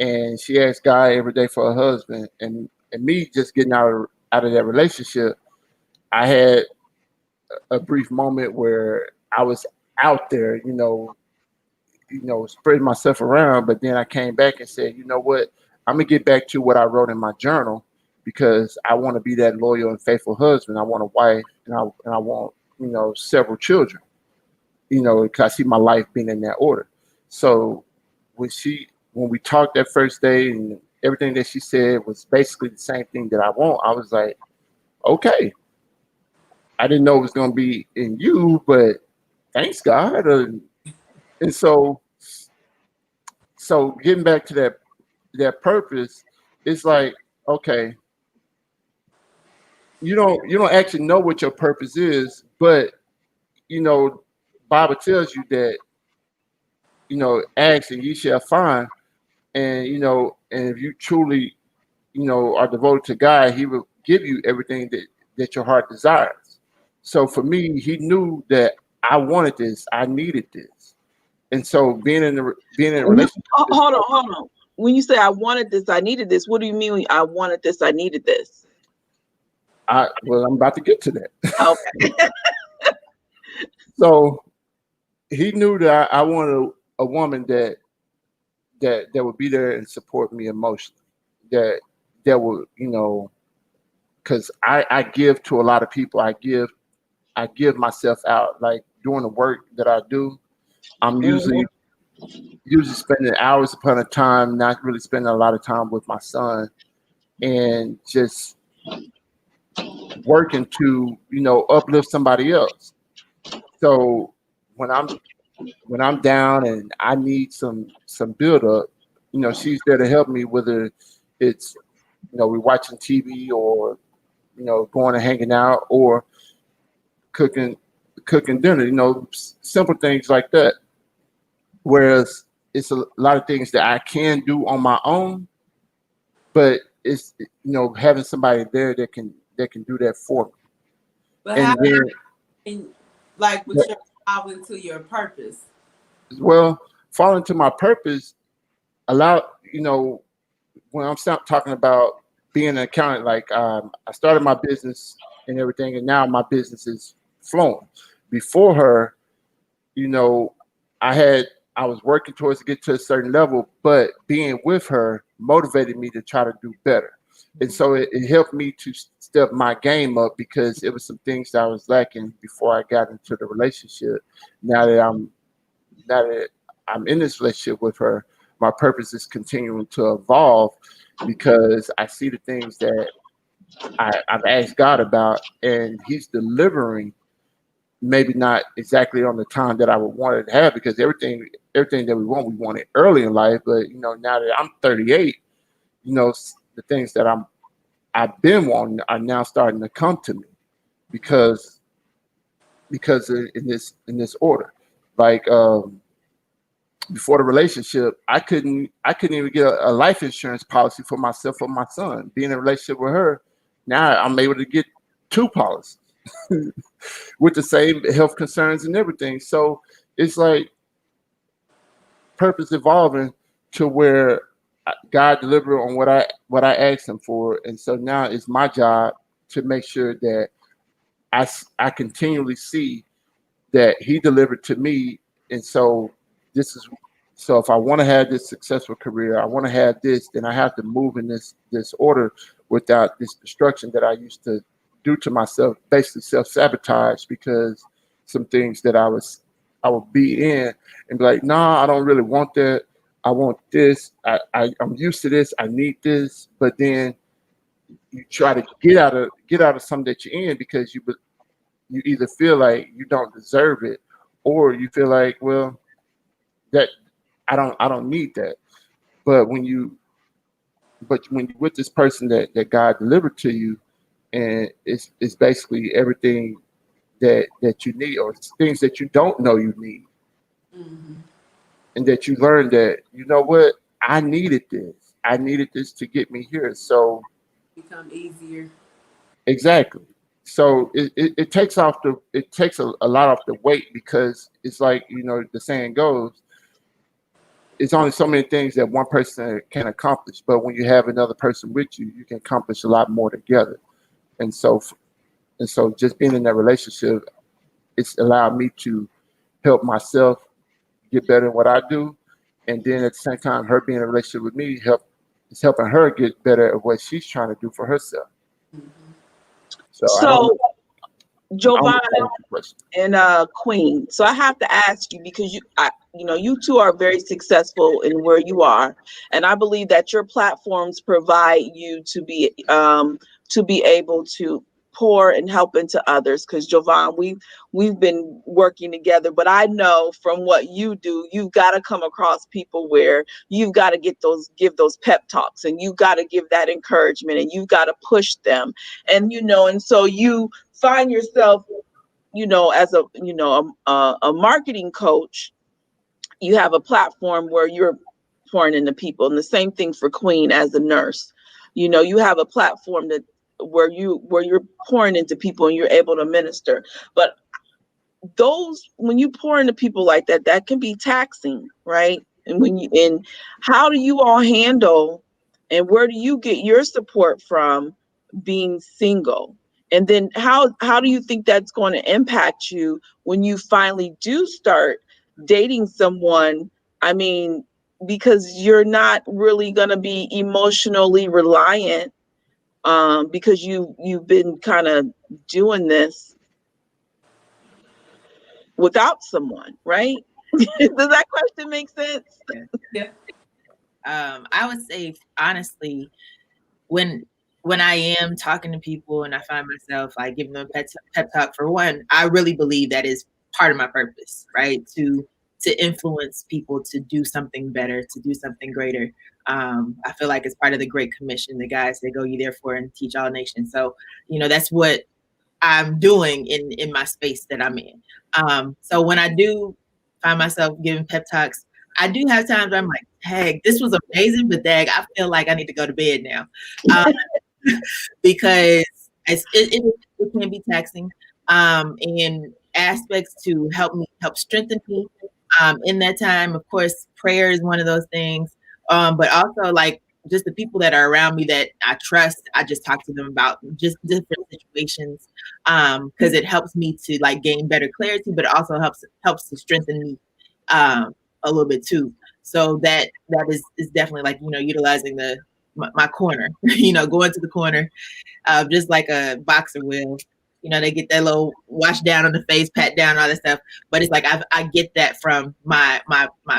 and she asked God every day for her husband. And me just getting out of that relationship, I had a brief moment where I was out there, spreading myself around. But then I came back and said, you know what? I'm gonna get back to what I wrote in my journal, because I want to be that loyal and faithful husband. I want a wife, and I want several children. Because I see my life being in that order. So when we talked that first day, and everything that she said was basically the same thing that I want, I was like, okay. I didn't know it was going to be in you, but thanks God. And so getting back to that purpose, it's like, okay, you don't actually know what your purpose is, but Bible tells you that, ask and ye shall find. And and if you truly are devoted to God, He will give you everything that your heart desires. So for me, He knew that I wanted this, I needed this. And so being in a relationship. Hold on. When you say I wanted this, I needed this, what do you mean when I wanted this, I needed this? Well, I'm about to get to that. Okay. So He knew that I wanted a woman that would be there and support me emotionally. That would, because I give to a lot of people. I give myself out. Like doing the work that I do, I'm usually spending hours upon a time, not really spending a lot of time with my son, and just working to uplift somebody else. So when I'm down and I need some build up, she's there to help me, whether it's we're watching TV, or going and hanging out, or cooking dinner, simple things like that. Whereas it's a lot of things that I can do on my own, but it's having somebody there that can do that for me. But And how, then, like, with your following to your purpose? well, falling to my purpose, allow when I'm talking about being an accountant, like I started my business and everything, and now my business is flowing. Before her, I was working towards to get to a certain level, but being with her motivated me to try to do better. And so it helped me to step my game up, because it was some things that I was lacking before I got into the relationship. Now that I'm in this relationship with her, my purpose is continuing to evolve, because I see the things that I've asked God about, and He's delivering. Maybe not exactly on the time that I would want it to have, because everything that we want it early in life. But now that I'm 38, the things that I've been wanting are now starting to come to me because in this order. Like before the relationship, I couldn't even get a life insurance policy for myself or my son. Being in a relationship with her, now I'm able to get two policies with the same health concerns and everything. So it's like purpose evolving to where God delivered on what I asked Him for, and so now it's my job to make sure that I continually see that He delivered to me. And so if I want to have this successful career, I want to have this, then I have to move in this order without this destruction that I used to do to myself, basically self-sabotage, because some things that I would be in and be like, nah, I don't really want that. I want this. I'm used to this. I need this. But then you try to get out of something that you're in because you either feel like you don't deserve it, or you feel like, well, that I don't need that. But when you with this person that God delivered to you, and it's basically everything that you need, or things that you don't know you need, and that you learn that, what, I needed this to get me here. So Become easier. exactly. So it takes a lot off the weight, because it's like, the saying goes, it's only so many things that one person can accomplish, but when you have another person with you, you can accomplish a lot more together. And so just being in that relationship, it's allowed me to help myself get better in what I do, and then at the same time, her being in a relationship with me it's helping her get better at what she's trying to do for herself. So Jovan and Queen. So I have to ask you, because you two are very successful in where you are, and I believe that your platforms provide you to be able to pour and help into others. Because Jovan, we've been working together, but I know from what you do, you've got to come across people where you've got to give those pep talks, and you've got to give that encouragement, and you've got to push them, and and so you find yourself, as a marketing coach, you have a platform where you're pouring into people, and the same thing for Queen as a nurse. You have a platform where you're pouring into people and you're able to minister. But when you pour into people like that, that can be taxing, right? And how do you all handle, and where do you get your support from being single? And then how do you think that's going to impact you when you finally do start dating someone? I mean, because you're not really going to be emotionally reliant, because you've been kind of doing this without someone, right? Does that question make sense? Yeah. I would say, honestly, when I am talking to people and I find myself like giving them a pep talk, for one, I really believe that is part of my purpose, right? To influence people to do something better, to do something greater. I feel like it's part of the Great Commission. The guys say, "Go ye therefore and teach all nations." So, that's what I'm doing in my space that I'm in. So when I do find myself giving pep talks, I do have times where I'm like, "Hey, this was amazing, but dang, I feel like I need to go to bed now," because it can be taxing, and aspects to help strengthen me in that time. Of course, prayer is one of those things, but also like just the people that are around me that I trust. I just talk to them about just different situations, because it helps me to like gain better clarity, but it also helps to strengthen me a little bit too. So that is definitely like, utilizing my corner, going to the corner, just like a boxer will. They get that little wash down on the face, pat down, all that stuff. But it's like I get that from my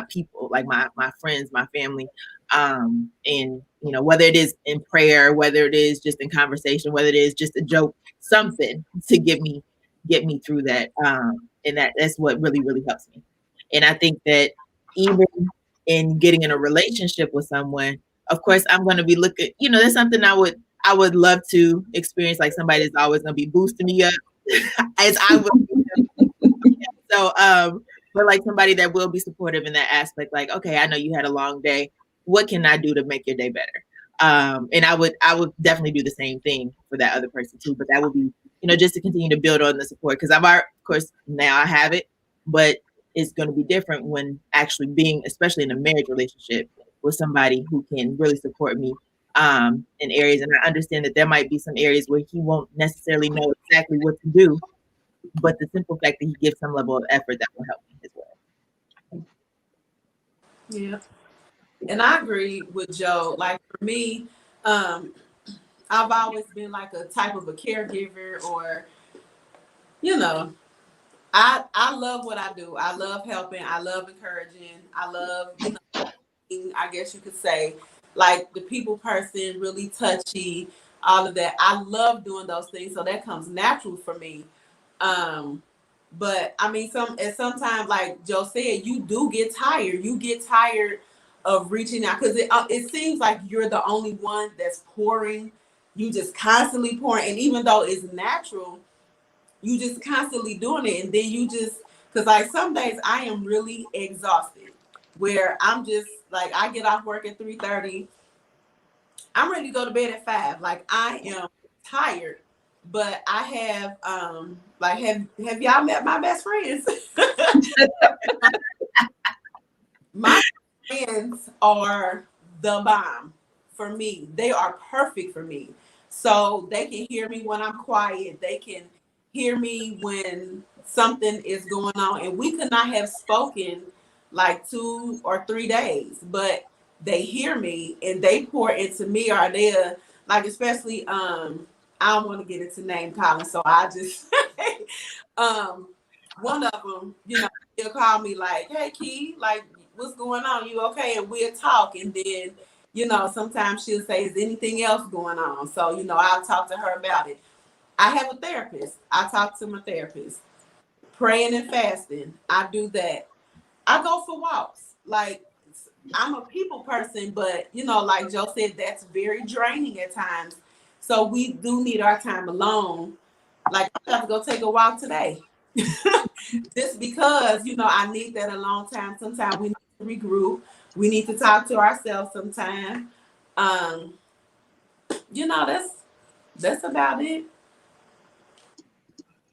people, like my friends, my family. And whether it is in prayer, whether it is just in conversation, whether it is just a joke, something to get me through that. And that's what really, really helps me. And I think that even in getting in a relationship with someone, of course, I'm going to be looking, there's something I would love to experience, like somebody that's always going to be boosting me up as I would. So, but like somebody that will be supportive in that aspect, like, okay, I know you had a long day. What can I do to make your day better? And I would definitely do the same thing for that other person too. But that would be, just to continue to build on the support, because of course, now I have it, but it's going to be different when actually being, especially in a marriage relationship, with somebody who can really support me in areas. And I understand that there might be some areas where he won't necessarily know exactly what to do, but the simple fact that he gives some level of effort, that will help me as well. Yeah. And I agree with Joe. Like for me, I've always been like a type of a caregiver, or, I love what I do. I love helping. I love encouraging. I love, I guess you could say, like the people person, really touchy, all of that. I love doing those things. So that comes natural for me. But I mean, sometimes, like Joe said, you do get tired. You get tired of reaching out, because it seems like you're the only one that's pouring. You just constantly pouring, and even though it's natural, you just constantly doing it, and then because like some days I am really exhausted, where I'm just like, I get off work at 3:30. I'm ready to go to bed at 5. Like I am tired. But I have like have y'all met my best friends? My friends are the bomb for me. They are perfect for me. So they can hear me when I'm quiet. They can hear me when something is going on. And we could not have spoken like 2 or 3 days, but they hear me and they pour into me, or they're like, especially I don't want to get into name calling, so I just one of them, he'll call me like, "Hey, Key, like, what's going on? You okay?" And we'll talk, and then, sometimes she'll say, "Is anything else going on?" So, I'll talk to her about it. I have a therapist. I talk to my therapist. Praying and fasting, I do that. I go for walks. Like, I'm a people person, but like Joe said, that's very draining at times. So we do need our time alone. Like, I have to go take a walk today. Just because, I need that alone time. Sometimes we need to regroup. We need to talk to ourselves sometime. That's about it.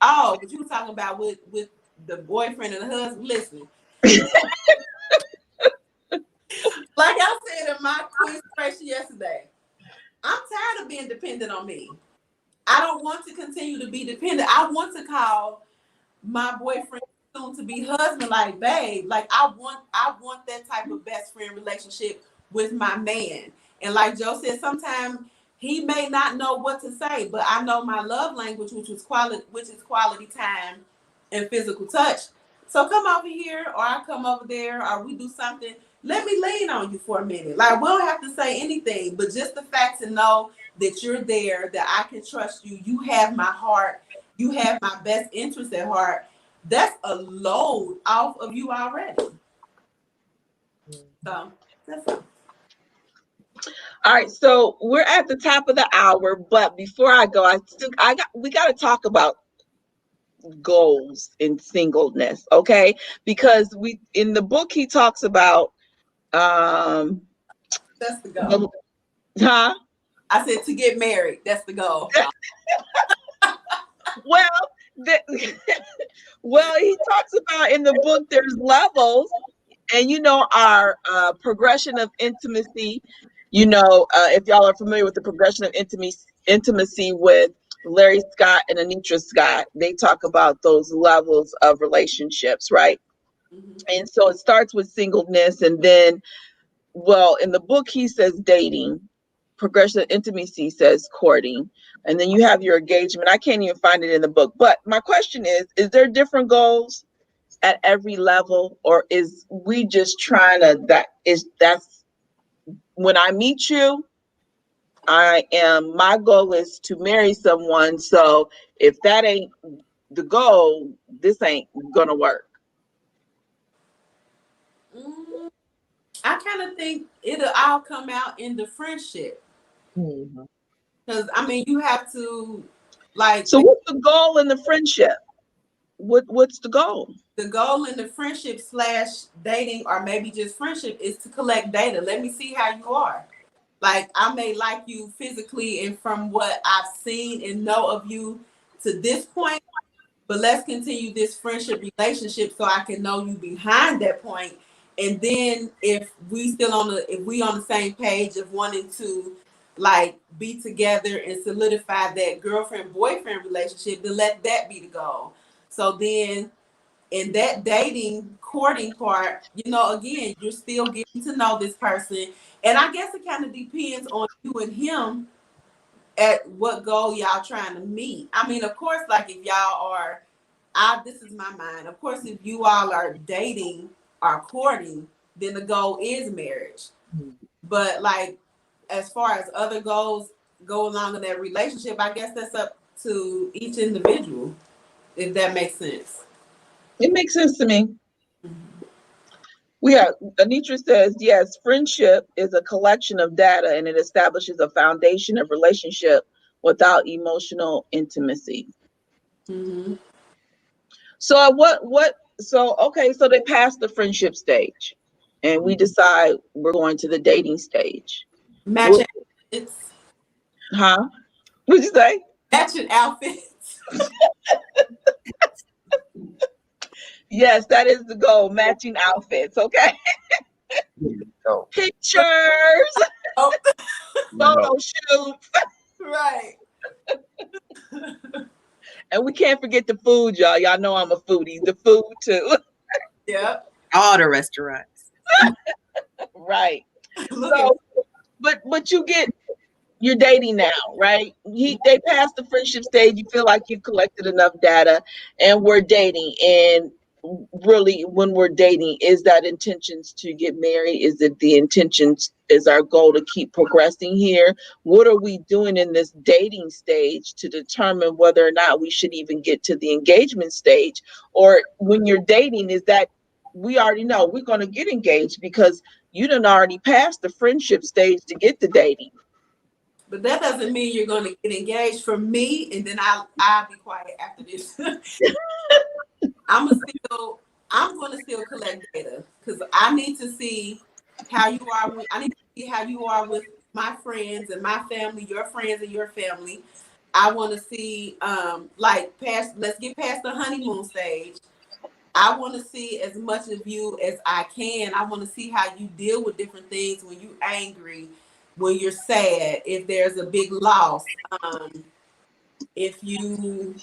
Oh, but you were talking about with the boyfriend and the husband. Listen. Like I said in my quiz question yesterday, I'm tired of being dependent on me. I don't want to continue to be dependent. I want to call my boyfriend, soon to be husband, like, babe, like I want that type of best friend relationship with my man. And like Joe said, sometimes he may not know what to say, but I know my love language, which is quality time and physical touch. So come over here, or I come over there, or we do something. Let me lean on you for a minute. Like, we don't have to say anything, but just the fact to know that you're there, that I can trust you. You have my heart. You have my best interest at heart. That's a load off of you already. So that's it. All right, so we're at the top of the hour, but before I go, we got to talk about goals in singleness, okay? Because in the book he talks about that's the goal. Huh? I said to get married. That's the goal. Well, he talks about in the book there's levels, and our progression of intimacy. If y'all are familiar with the progression of intimacy with Larry Scott and Anitra Scott, they talk about those levels of relationships, right? Mm-hmm. And so it starts with singleness, and then, in the book he says dating. Progression of intimacy says courting, and then you have your engagement. I can't even find it in the book, but my question is there different goals at every level, or is we just trying to that's when I meet you, my goal is to marry someone. So if that ain't the goal, this ain't gonna work. Mm, I kind of think it'll all come out in the friendship. Mhm. Because I mean, you have to like So what's the goal in the friendship? What's the goal? the goal in the friendship / dating, or maybe just friendship, is to collect data. Let me see how you are. Like, I may like you physically and from what I've seen and know of you to this point, but let's continue this friendship relationship so I can know you behind that point. And then if we on the same page of wanting to like be together and solidify that girlfriend boyfriend relationship, then let that be the goal. So then in that dating courting part, again, you're still getting to know this person. And I guess it kind of depends on you and him at what goal y'all trying to meet. I mean, of course, like if y'all are, this is my mind. Of course, if you all are dating or courting, then the goal is marriage. But like, as far as other goals go along in that relationship, I guess that's up to each individual, if that makes sense. It makes sense to me. Anitra says, yes, friendship is a collection of data and it establishes a foundation of relationship without emotional intimacy. Mm-hmm. So so they passed the friendship stage and we decide we're going to the dating stage. Matching outfits. Huh? What'd you say? Matching outfits. Yes, that is the goal. Matching outfits. Okay. No, Pictures, Oh, no. photo shoots. right. And we can't forget the food, y'all. Y'all know I'm a foodie. The food too. Yep. All the restaurants. Right. Look at So but you're dating now, right? They passed the friendship stage. You feel like you've collected enough data, and we're dating. And really, when we're dating, is that intentions to get married? Is it the intentions? Is our goal to keep progressing here? What are we doing in this dating stage to determine whether or not we should even get to the engagement stage? Or when you're dating, is that we already know we're going to get engaged because you done already passed the friendship stage to get to dating. But that doesn't mean you're going to get engaged. For me, and then I'll be quiet after this. I'm going to still collect data because I need to see how you are. I need to see how you are with my friends and my family, your friends and your family. I want to see let's get past the honeymoon stage. I want to see as much of you as I can. I want to see how you deal with different things when you're angry, when you're sad, if there's a big loss, if you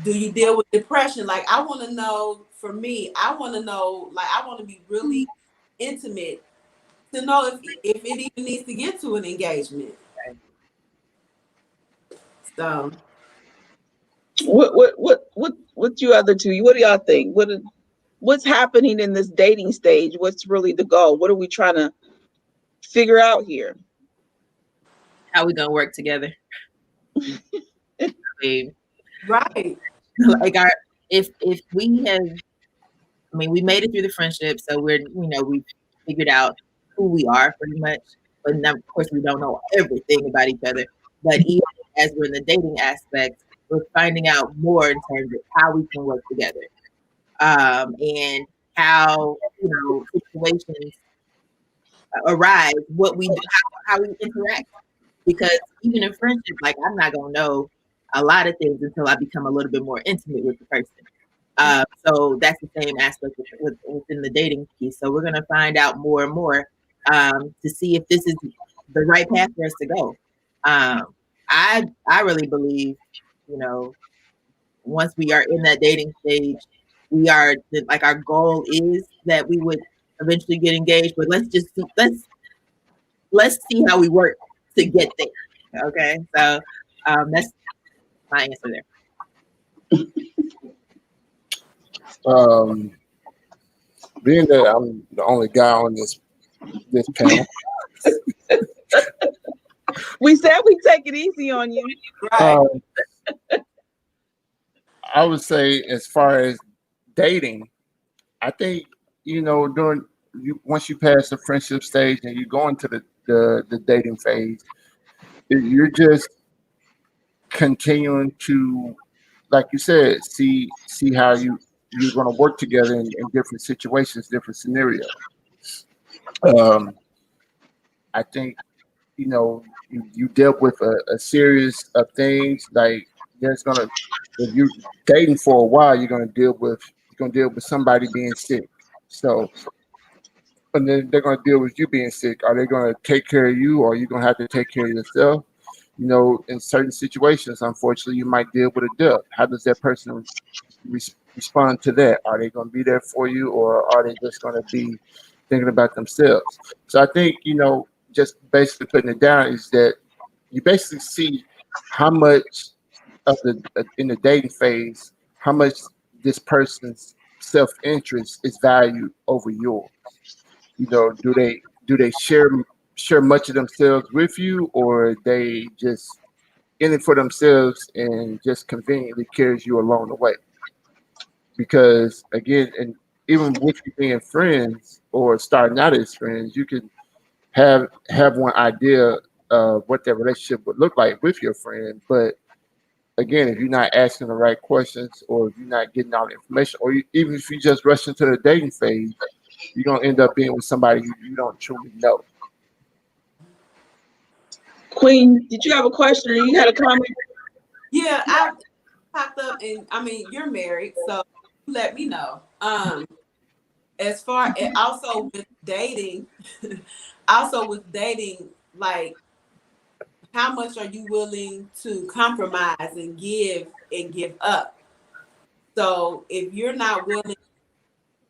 deal with depression. Like, I want to know, for me, I want to know, like, I want to be really intimate to know if it even needs to get to an engagement. So What you other two? What do y'all think? What's happening in this dating stage? What's really the goal? What are we trying to figure out here? How we gonna work together? I mean, right. like if we have, I mean, we made it through the friendship, so we've figured out who we are pretty much. But now, of course, we don't know everything about each other. But even as we're in the dating aspect, we're finding out more in terms of how we can work together, and how situations arise, what we do, how we interact. Because even in friendship, like, I'm not gonna know a lot of things until I become a little bit more intimate with the person. So that's the same aspect within the dating piece. So we're gonna find out more and more to see if this is the right path for us to go. I really believe, once we are in that dating stage, we are like, our goal is that we would eventually get engaged. But let's see how we work to get there. Okay, so that's my answer there. Being that I'm the only guy on this panel, We said we take it easy on you. Right. I would say, as far as dating, I think during once you pass the friendship stage and you go into the dating phase, you're just continuing to, like you said, see how you're going to work together in different situations, different scenarios. Um, I think you dealt with a series of things. Like, there's gonna if you're dating for a while, you're gonna deal with somebody being sick. So, and then they're gonna deal with you being sick. Are they gonna take care of you, or are you gonna have to take care of yourself? In certain situations, unfortunately, you might deal with a death. How does that person respond to that? Are they going to be there for you, or are they just going to be thinking about themselves? So I think, just basically putting it down is that you basically see how much of in the dating phase, how much this person's self-interest is valued over yours. Do they share much of themselves with you, or they just in it for themselves and just conveniently carries you along the way? Because again, and even with you being friends or starting out as friends, you can have one idea of what that relationship would look like with your friend. But again, if you're not asking the right questions, or if you're not getting all the information, or even if you just rush into the dating phase, you're gonna end up being with somebody you don't truly know. Queen, did you have a question or you had a comment? Yeah, I popped up, and I mean, you're married, so let me know. As far as also with dating, like, how much are you willing to compromise and give up? So if you're not willing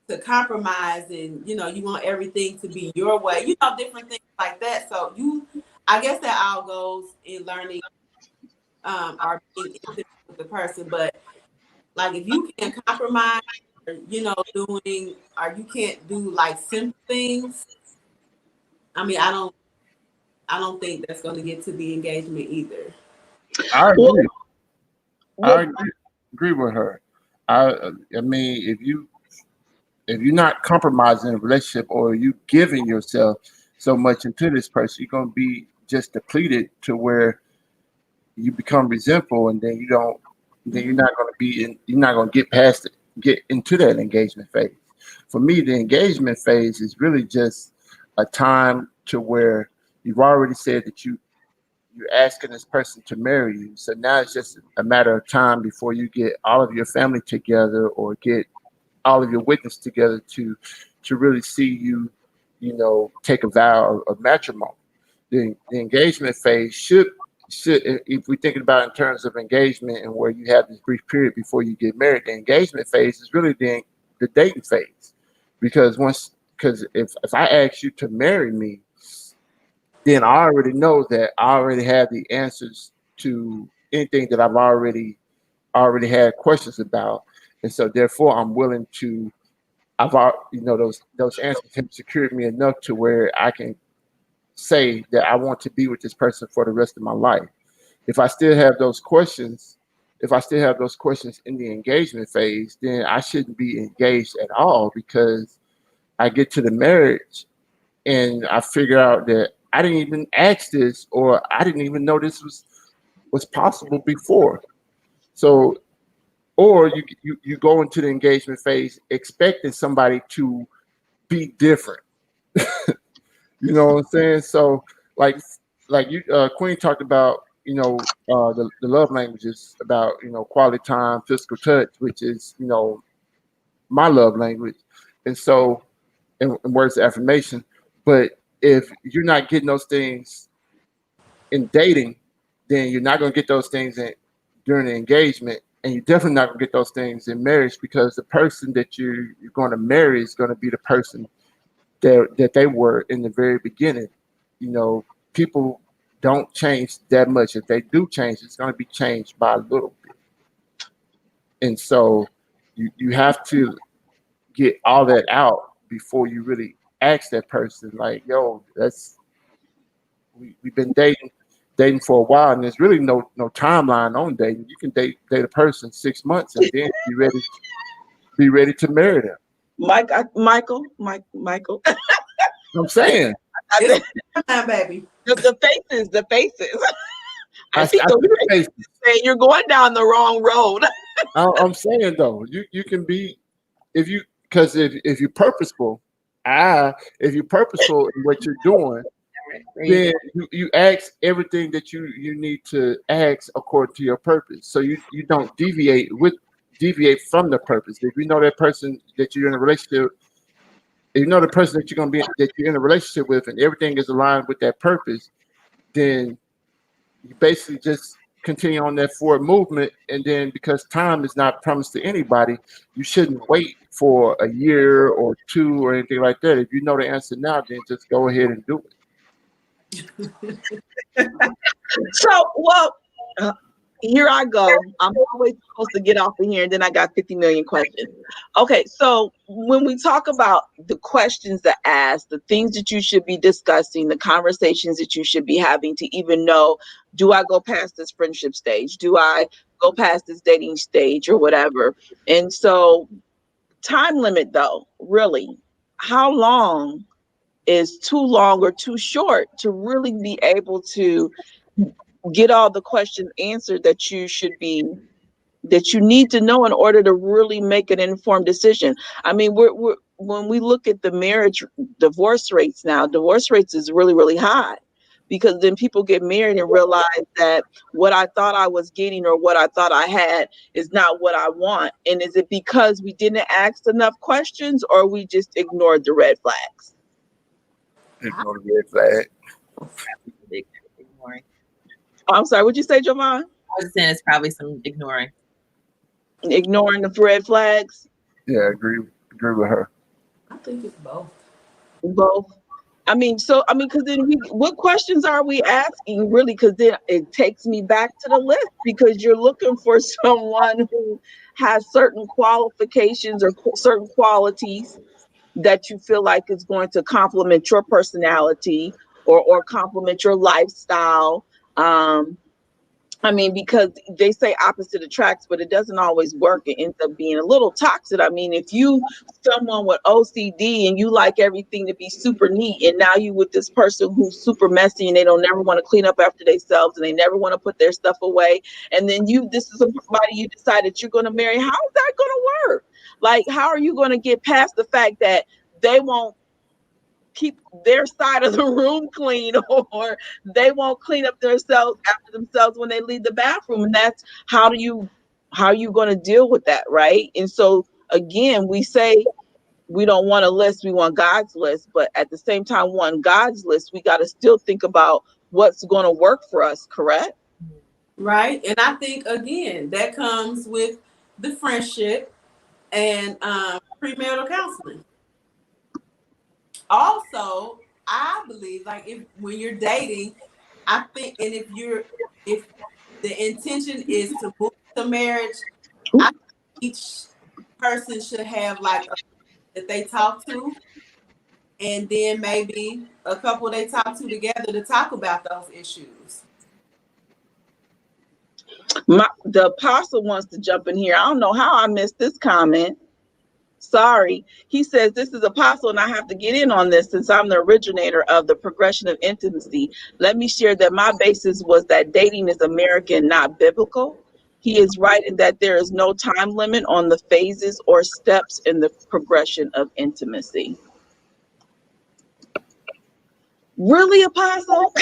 to compromise, and you want everything to be your way, different things like that. So I guess that all goes in learning, or being intimate with the person. But like, if you can compromise, or, or you can't do like simple things, I mean, I don't think that's going to get to the engagement either. I Well, agree. well, I agree with her. I mean, if you're not compromising a relationship, or you giving yourself so much into this person, you're gonna be just depleted to where you become resentful, and then you're not gonna you're not gonna get past it, get into that engagement phase. For me, the engagement phase is really just a time to where you've already said that you're asking this person to marry you. So now it's just a matter of time before you get all of your family together, or get all of your witnesses together to really see take a vow of matrimony. The engagement phase should, if we're thinking about it in terms of engagement and where you have this brief period before you get married, the engagement phase is really the dating phase. Because if I ask you to marry me, then I already know that I already have the answers to anything that I've already had questions about, and so therefore I'm willing to. Those answers have secured me enough to where I can say that I want to be with this person for the rest of my life. If I still have those questions, if I still have those questions in the engagement phase, then I shouldn't be engaged at all, because I get to the marriage and I figure out that I didn't even ask this, or I didn't even know this was possible before. So, or you go into the engagement phase expecting somebody to be different. You know what I'm saying? So, like you, Queen talked about, the love languages, about quality time, physical touch, which is my love language, and so, and words of affirmation. But if you're not getting those things in dating, then you're not going to get those things during the engagement, and you're definitely not going to get those things in marriage, because the person that you're going to marry is going to be the person that they were in the very beginning. People don't change that much. If they do change, it's going to be changed by a little bit. And so you have to get all that out before you really ask that person, like, yo, we've been dating for a while, and there's really no timeline on dating. You can date a person 6 months and then be ready to marry them. Michael. I'm saying. It's time, baby. The faces. I I see see those the faces faces. saying you're going down the wrong road. I'm saying though, you can be if you're purposeful, if you're purposeful in what you're doing, then you ask everything that you need to ask according to your purpose. So you don't deviate from the purpose. If you know that person that you're in a relationship, if you know the person that you're in a relationship with, and everything is aligned with that purpose, then you basically just continue on that forward movement. And then because time is not promised to anybody, you shouldn't wait for a year or two or anything like that. If you know the answer now, then just go ahead and do it. So, here I go. I'm always supposed to get off of here, and then I got 50 million questions. Okay, so when we talk about the questions to ask, the things that you should be discussing, the conversations that you should be having to even know, do I go past this friendship stage? Do I go past this dating stage or whatever? And so, time limit though, really, how long is too long or too short to really be able to get all the questions answered that you need to know in order to really make an informed decision? I mean, we're when we look at the divorce rates now, divorce rates is really, really high, because then people get married and realize that what I thought I was getting or what I thought I had is not what I want. And is it because we didn't ask enough questions, or we just ignored the red flags? Ignore the red flag. Ignoring. I'm sorry, what'd you say, Jovan? I was saying it's probably some ignoring. Ignoring the red flags? Yeah, agree with her. I think it's both. Both. Because then what questions are we asking, really? Because then it takes me back to the list, because you're looking for someone who has certain qualifications or certain qualities that you feel like is going to complement your personality or complement your lifestyle. Because they say opposite attracts, but it doesn't always work. It ends up being a little toxic. I mean, if you someone with OCD and you like everything to be super neat, and now you with this person who's super messy and they don't never want to clean up after themselves and they never want to put their stuff away, and then this is somebody you decided you're going to marry, how is that going to work? Like, how are you going to get past the fact that they won't keep their side of the room clean, or they won't clean up after themselves when they leave the bathroom? And that's how are you going to deal with that, right? And so again, we say we don't want a list, we want God's list, but at the same time, wanting God's list, we got to still think about what's going to work for us, correct? Right. And I think, again, that comes with the friendship and premarital counseling. Also, I believe, like, when you're dating, I think, and if the intention is to move to marriage, I think each person should have like that they talk to, and then maybe a couple they talk to together to talk about those issues. The apostle wants to jump in here. I don't know how I missed this comment. Sorry. He says, this is Apostle, and I have to get in on this since I'm the originator of the progression of intimacy. Let me share that my basis was that dating is American, not biblical. He is right in that there is no time limit on the phases or steps in the progression of intimacy. Really, Apostle?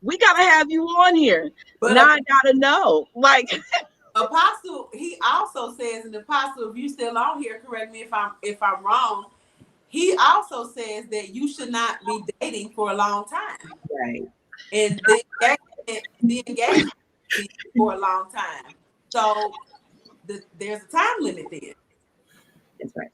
We got to have you on here. But now I got to know. Like, Apostle, he also says, and Apostle, if you still on here, correct me if I'm wrong. He also says that you should not be dating for a long time, Right? And the engagement for a long time. So there's a time limit there. That's right.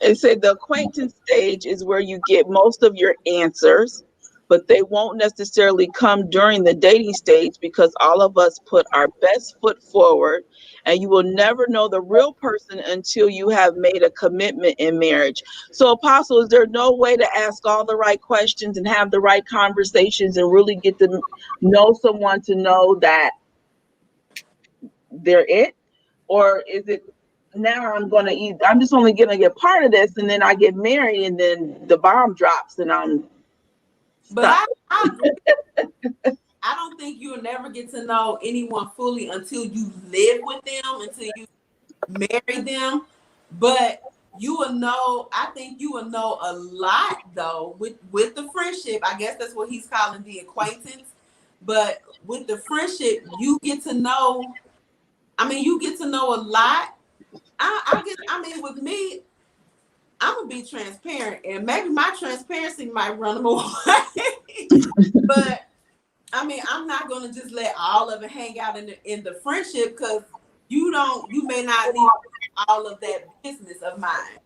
It said the acquaintance stage is where you get most of your answers. but they won't necessarily come during the dating stage because all of us put our best foot forward, and you will never know the real person until you have made a commitment in marriage. So, Apostle, is there no way to ask all the right questions and have the right conversations and really get to know someone to know that they're it? Or is it now I'm just only gonna get part of this, and then I get married, and then the bomb drops, and I'm But stuck. I agree. I don't think you'll never get to know anyone fully until you live with them, until you marry them. But you will know, I think you will know a lot though with the friendship. I guess that's what he's calling the acquaintance. But with the friendship, you get to know, you get to know a lot. With me, I'm gonna be transparent, and maybe my transparency might run them away. But I'm not gonna just let all of it hang out in the friendship, because you may not need all of that business of mine,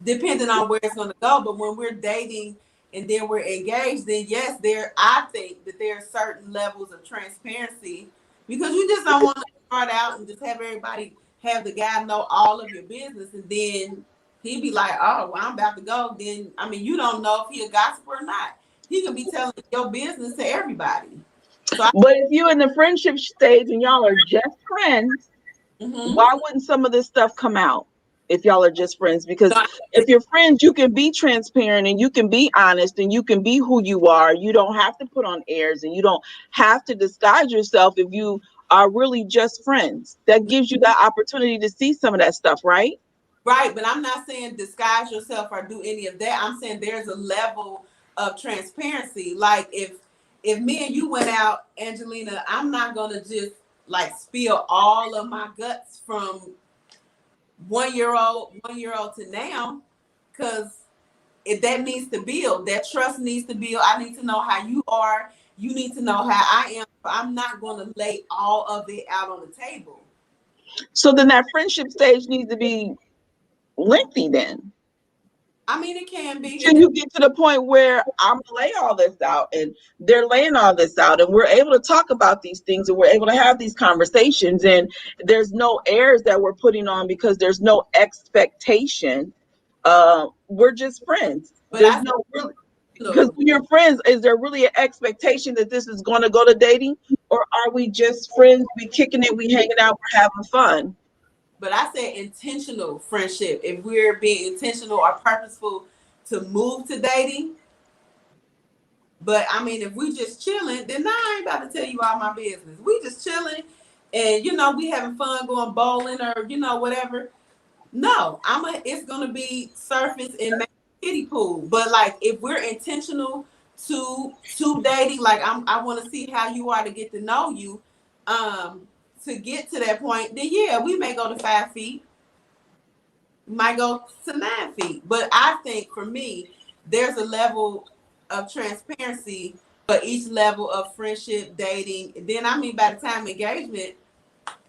depending on where it's gonna go. But when we're dating and then we're engaged, then yes, I think that there are certain levels of transparency, because you just don't want to start out and just have everybody have the guy know all of your business, and then he be like, oh, well, I'm about to go. Then you don't know if he a gossip or not. He can be telling your business to everybody. But if you in the friendship stage and y'all are just friends, why wouldn't some of this stuff come out if y'all are just friends? Because if you're friends, you can be transparent and you can be honest and you can be who you are. You don't have to put on airs and you don't have to disguise yourself if you are really just friends. That gives you that opportunity to see some of that stuff, right? Right, but I'm not saying disguise yourself or do any of that. I'm saying there's a level of transparency. Like if me and you went out, Angelina, I'm not gonna just like spill all of my guts from 1 year old to now, because if that needs to build, that trust needs to build. I need to know how you are. You need to know how I am. I'm not gonna lay all of it out on the table. So then that friendship stage needs to be lengthy then. It can be. Till you get to the point where I'm gonna lay all this out and they're laying all this out and we're able to talk about these things and we're able to have these conversations, and there's no airs that we're putting on because there's no expectation. We're just friends. But There's no really, because when you're friends, is there really an expectation that this is going to go to dating, or are we just friends? We kicking it, we hanging out, we're having fun. But I said intentional friendship. If we're being intentional or purposeful to move to dating. But if we just chilling, then I ain't about to tell you all my business. We just chilling and we having fun going bowling or whatever. No, it's gonna be surface and kiddie pool. But like if we're intentional to dating, like I want to see how you are to get to know you. To get to that point, then yeah, we may go to 5 feet, might go to 9 feet. But I think for me, there's a level of transparency for each level of friendship, dating. Then by the time engagement,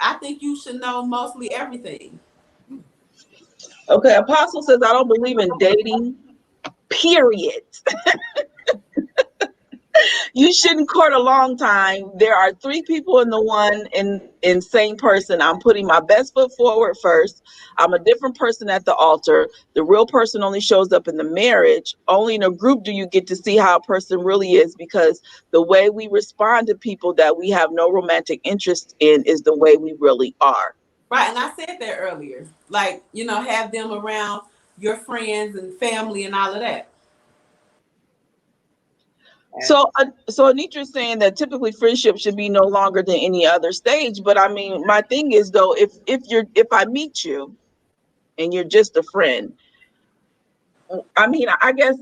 I think you should know mostly everything. Okay, Apostle says I don't believe in dating, period. You shouldn't court a long time. There are 3 people in the one in same person. I'm putting my best foot forward first. I'm a different person at the altar. The real person only shows up in the marriage. Only in a group do you get to see how a person really is, because the way we respond to people that we have no romantic interest in is the way we really are. Right, and I said that earlier. Like, have them around your friends and family and all of that. So Anitra's saying that typically friendship should be no longer than any other stage. But my thing is though, if I meet you and you're just a friend, I guess,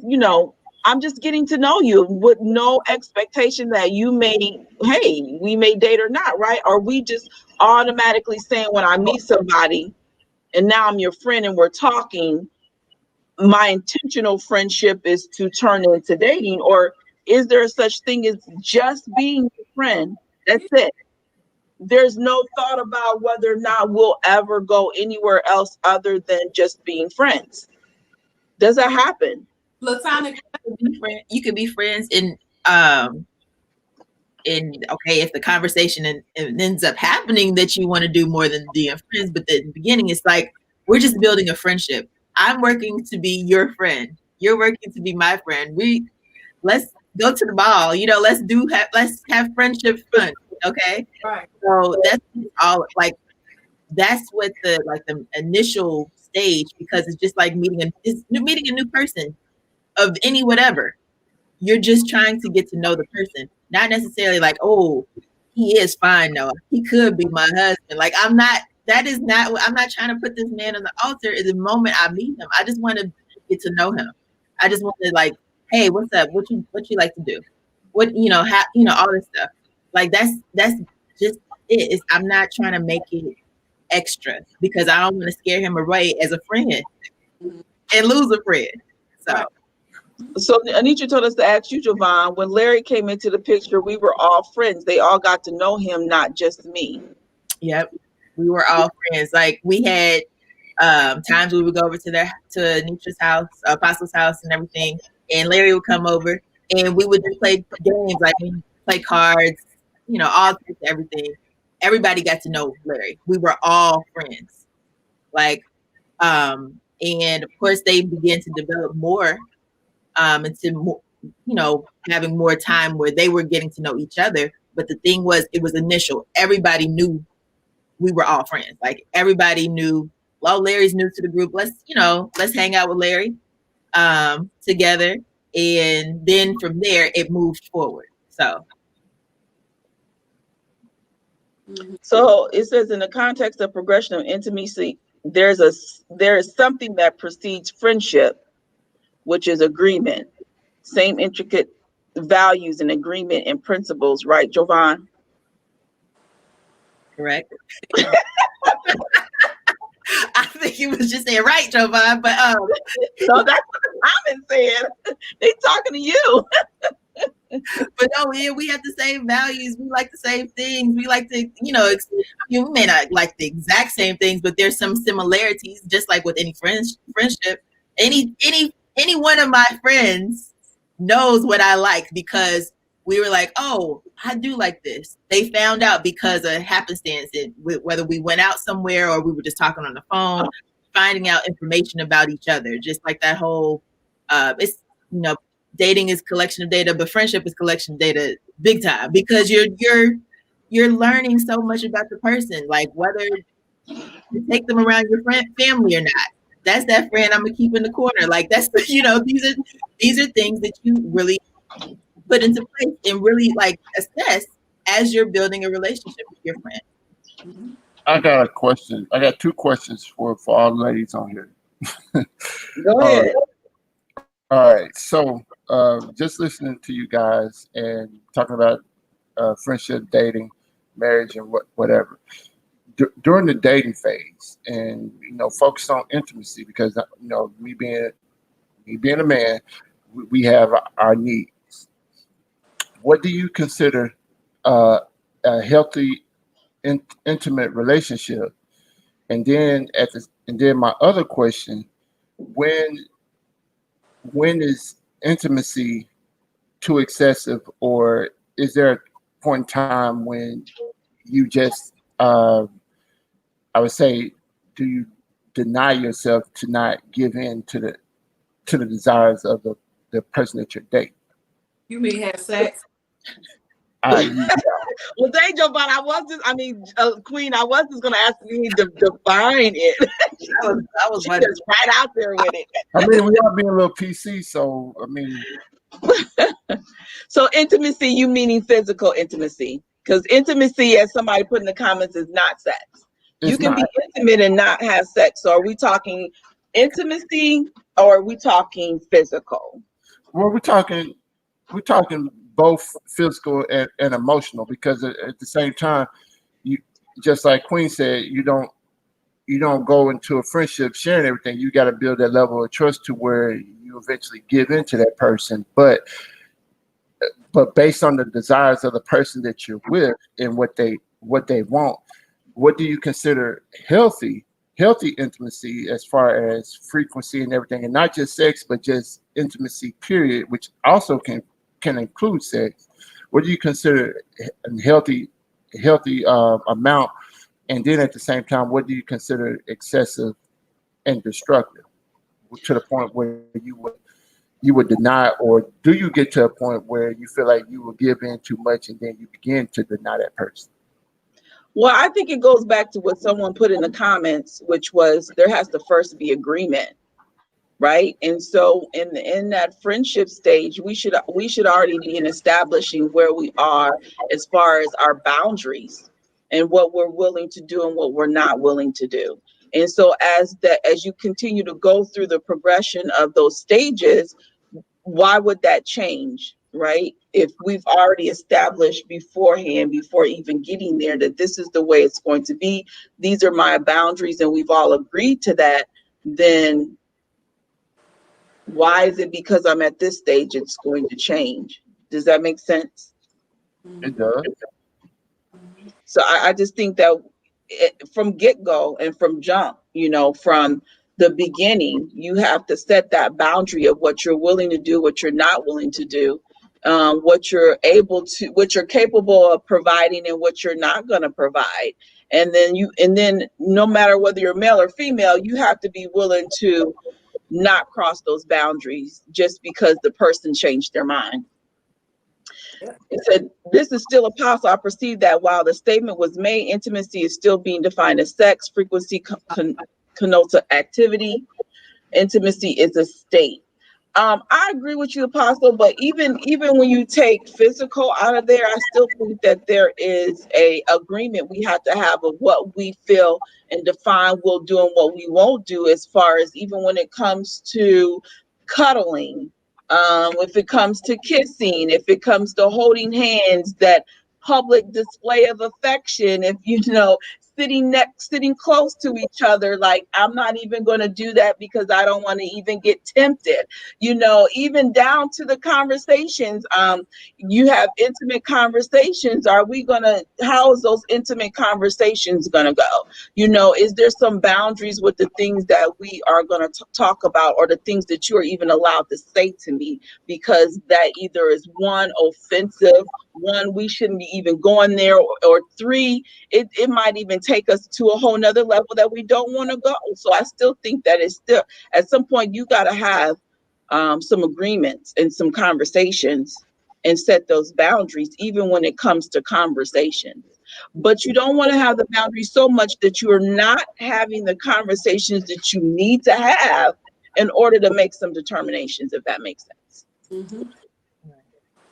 I'm just getting to know you with no expectation that we may date or not, right? Or we just automatically saying when I meet somebody and now I'm your friend and we're talking, my intentional friendship is to turn into dating? Or is there such thing as just being a friend? That's it. There's no thought about whether or not we'll ever go anywhere else other than just being friends. Does that happen? Platonic. You could be friends in And okay, if the conversation and ends up happening that you want to do more than being friends, but in the beginning, it's like we're just building a friendship. I'm working to be your friend. You're working to be my friend. Let's go to the mall. Let's have friendship fun. Okay. Right. So that's all. Like that's what the initial stage, because it's just like meeting a new person of any whatever. You're just trying to get to know the person, not necessarily like, oh, he is fine. No, he could be my husband. Like I'm not. That is not. I'm not trying to put this man on the altar. At the moment I meet him, I just want to get to know him. I just want to like, hey, what's up? What you like to do? What all this stuff. Like that's just it. I'm not trying to make it extra because I don't want to scare him away as a friend and lose a friend. So Anitra told us to ask you, Jovan, when Larry came into the picture, we were all friends. They all got to know him, not just me. Yep. We were all friends. Like we had times we would go over to Anitra's house, Apostle's house and everything. And Larry would come over and we would just play games, like play cards, all types of everything. Everybody got to know Larry. We were all friends. Like, and of course they began to develop more into having more time where they were getting to know each other. But the thing was, it was initial. Everybody knew we were all friends. Like everybody knew, well, Larry's new to the group. Let's hang out with Larry together. And then from there, it moved forward. So it says, in the context of progression of intimacy, there is something that precedes friendship, which is agreement. Same intricate values and agreement and principles, right, Jovan? Correct. I think he was just saying right, Jovan, but so that's what the comment said. They talking to you. But no, we have the same values. We like the same things. We like to, you may not like the exact same things, but there's some similarities, just like with any friendship. Any one of my friends knows what I like because we were like, oh, I do like this. They found out because of happenstance, whether we went out somewhere or we were just talking on the phone, finding out information about each other. Just like that whole, it's, dating is collection of data, but friendship is collection of data big time because you're learning so much about the person, like whether you take them around your family or not. That's that friend I'm gonna keep in the corner. Like that's these are things that you really put into place and really like assess as you're building a relationship with your friend. I got a question. I got two questions for all the ladies on here. Go ahead. All right. So just listening to you guys and talking about friendship, dating, marriage, and whatever. During the dating phase, and focus on intimacy because me being a man, we have our needs. What do you consider a healthy, intimate relationship? And then my other question: when is intimacy too excessive, or is there a point in time when you just I would say, do you deny yourself to not give in to the desires of the person that you're dating? You mean have sex? Yeah. Well, thank you, but Queen, I was just going to ask you to define it. I was just right out there with it. We are being a little PC, so So intimacy, you meaning physical intimacy? Because intimacy, as somebody put in the comments, is not sex. You can be intimate and not have sex. So are we talking intimacy or are we talking physical? Well, we're talking both physical and emotional, because at the same time, you, just like Queen said, you don't go into a friendship sharing everything. You got to build that level of trust to where you eventually give in to that person. But based on the desires of the person that you're with and what they want, what do you consider healthy intimacy as far as frequency and everything, and not just sex, but just intimacy period, which also can can include sex, what do you consider a healthy amount? And then at the same time, what do you consider excessive and destructive, to the point where you would deny, or do you get to a point where you feel like you will give in too much and then you begin to deny that person? Well, I think it goes back to what someone put in the comments, which was there has to first be agreement, right? And so in that friendship stage, we should already be in establishing where we are as far as our boundaries and what we're willing to do and what we're not willing to do. And so as you continue to go through the progression of those stages, why would that change, right? If we've already established beforehand, before even getting there, that this is the way it's going to be, these are my boundaries, and we've all agreed to that, then why is it because I'm at this stage it's going to change? Does that make sense? It does. So I just think that from get-go and from jump, from the beginning, you have to set that boundary of what you're willing to do, what you're not willing to do, what you're capable of providing, and what you're not going to provide. And then no matter whether you're male or female, you have to be willing to not cross those boundaries just because the person changed their mind. It said, this is still apostle. I perceive that while the statement was made, intimacy is still being defined as sex. Frequency connotes activity. Intimacy is a state. I agree with you, Apostle, but even when you take physical out of there, I still think that there is a agreement we have to have of what we feel and define we'll do and what we won't do, as far as even when it comes to cuddling, if it comes to kissing, if it comes to holding hands, that public display of affection, if sitting close to each other, like I'm not even going to do that because I don't want to even get tempted, even down to the conversations. You have intimate conversations. How is those intimate conversations going to go? Is there some boundaries with the things that we are going to talk about, or the things that you are even allowed to say to me? Because that either is one, offensive, one, we shouldn't be even going there, or three, it might even take us to a whole nother level that we don't want to go. So I still think that it's still, at some point, you got to have some agreements and some conversations and set those boundaries, even when it comes to conversations. But you don't want to have the boundaries so much that you are not having the conversations that you need to have in order to make some determinations, if that makes sense. Mm-hmm.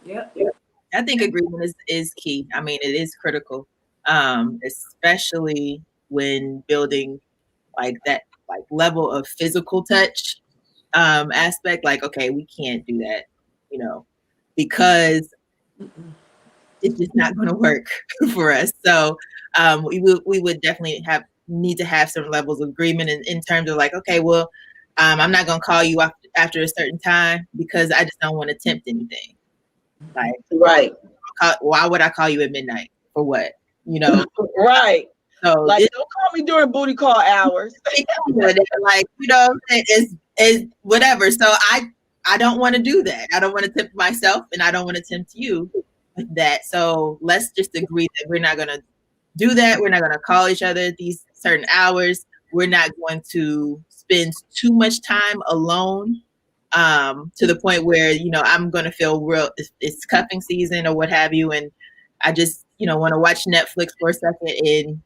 Yep. I think agreement is key. I mean, it is critical, especially when building like that, like level of physical touch aspect. Like, okay, we can't do that, because it's just not going to work for us. So we would definitely need to have some levels of agreement in terms of like, okay, well, I'm not going to call you after a certain time because I just don't want to tempt anything. Like, right. Why would I call you at midnight? For what? Right. So like, don't call me during booty call hours. Like, it's whatever. So I don't want to do that. I don't want to tempt myself, and I don't want to tempt you with that. So let's just agree that we're not going to do that. We're not going to call each other at these certain hours. We're not going to spend too much time alone, to the point where, I'm going to feel it's cuffing season or what have you. And I just, want to watch Netflix for a second and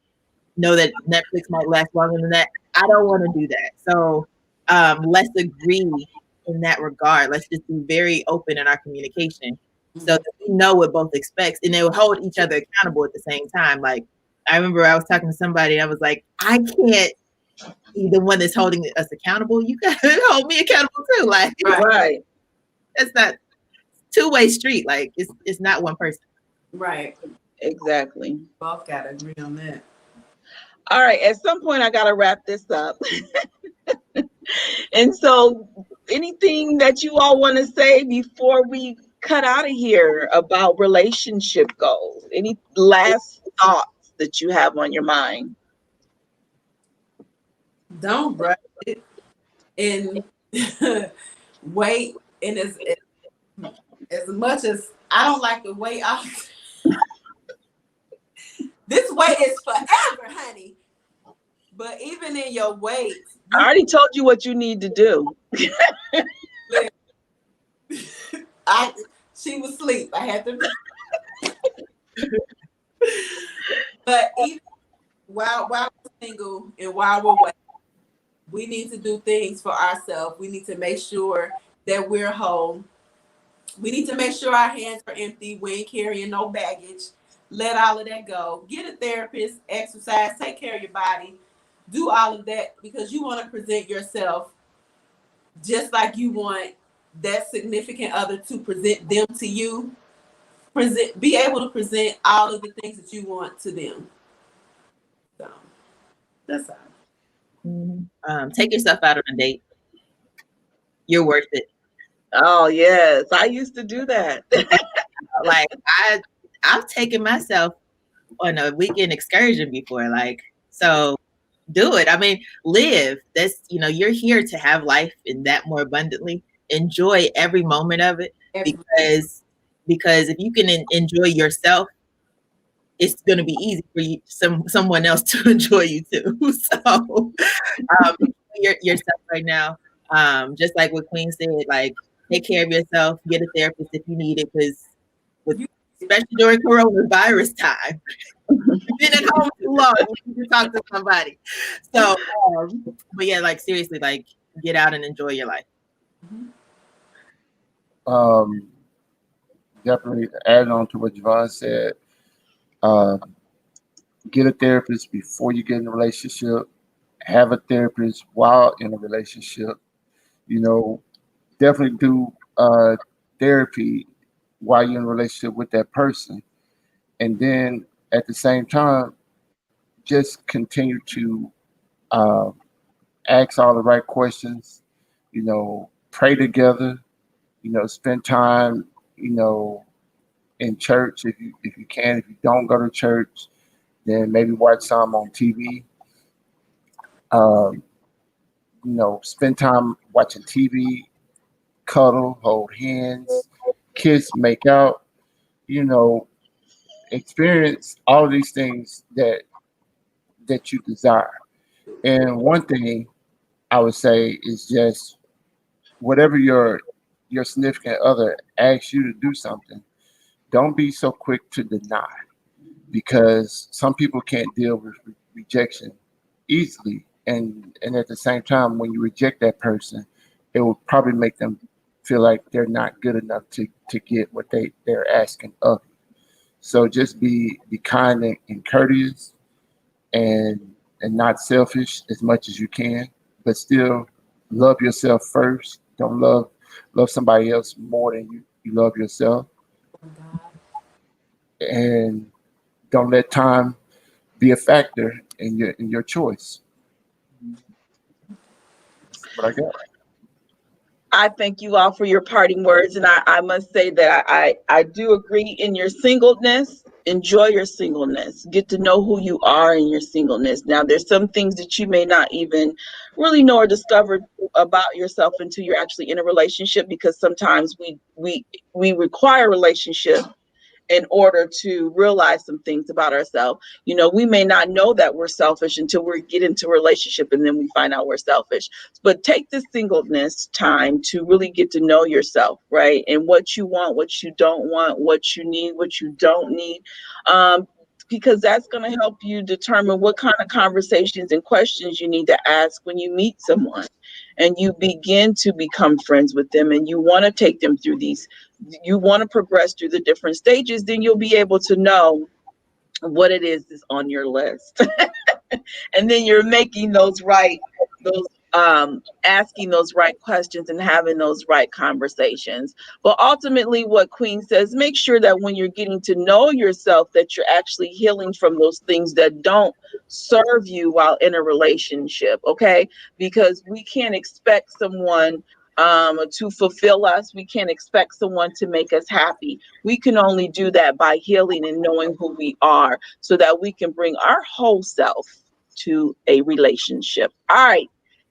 know that Netflix might last longer than that. I don't want to do that. So let's agree in that regard. Let's just be very open in our communication so that we know what both expects, and they will hold each other accountable at the same time. Like, I remember I was talking to somebody, I was like, I can't be the one that's holding us accountable. You gotta hold me accountable too. Like, right. That's not two-way street. Like, it's not one person. Right. Exactly. Both gotta agree on that. All right. At some point, I gotta wrap this up. And so, anything that you all want to say before we cut out of here about relationship goals? Any last thoughts that you have on your mind? Don't rush it, and wait. And as much as I don't like the weight off, this weight is forever, honey. But even in your weight, I already told you what you need to do. She was asleep. I had to. But even while we're single and while we're waiting, we need to do things for ourselves. We need to make sure that we're whole. We need to make sure our hands are empty. We ain't carrying no baggage. Let all of that go. Get a therapist, exercise, take care of your body, do all of that because you want to present yourself just like you want that significant other to present them to you. Be able to present all of the things that you want to them. So that's all. Take yourself out on a date. You're worth it. Oh yes, I used to do that. Like I've taken myself on a weekend excursion before. Like, so do it. I mean, live. That's, you're here to have life in that more abundantly. Enjoy every moment of it because if you can enjoy yourself, it's going to be easy for you, someone else to enjoy you too. So, yourself right now. Just like what Queen said, like take care of yourself, get a therapist if you need it, because especially during coronavirus time, you've been at home too long. You need to talk to somebody. So, but yeah, like seriously, like get out and enjoy your life. Definitely add on to what Javon said. Get a therapist before you get in a relationship. Have a therapist while in a relationship. Definitely do therapy while you're in a relationship with that person. And then at the same time, just continue to ask all the right questions, pray together, spend time, in church if you can. If you don't go to church, then maybe watch some on TV. Spend time watching TV, cuddle, hold hands, kiss, make out, experience all of these things that you desire. And one thing I would say is just whatever your significant other asks you to do something, don't be so quick to deny, because some people can't deal with rejection easily. And at the same time, when you reject that person, it will probably make them feel like they're not good enough to get what they're asking of you. So just be kind and courteous and not selfish as much as you can, but still love yourself first. Don't love somebody else more than you love yourself. And don't let time be a factor in your choice. That's what I got. I thank you all for your parting words. And I must say that I do agree in your singleness. Enjoy your singleness. Get to know who you are in your singleness. Now, there's some things that you may not even really know or discover about yourself until you're actually in a relationship, because sometimes we require relationship in order to realize some things about ourselves. We may not know that we're selfish until we get into a relationship, and then we find out we're selfish. But take the singleness time to really get to know yourself, right? And what you want, what you don't want, what you need, what you don't need. Because that's going to help you determine what kind of conversations and questions you need to ask when you meet someone and you begin to become friends with them, and you want to take them through you want to progress through the different stages. Then you'll be able to know what it is on your list. And then you're making asking those right questions and having those right conversations. But ultimately, what Queen says, make sure that when you're getting to know yourself, that you're actually healing from those things that don't serve you while in a relationship. Okay, because we can't expect someone to fulfill us. We can't expect someone to make us happy. We can only do that by healing and knowing who we are, so that we can bring our whole self to a relationship. All right.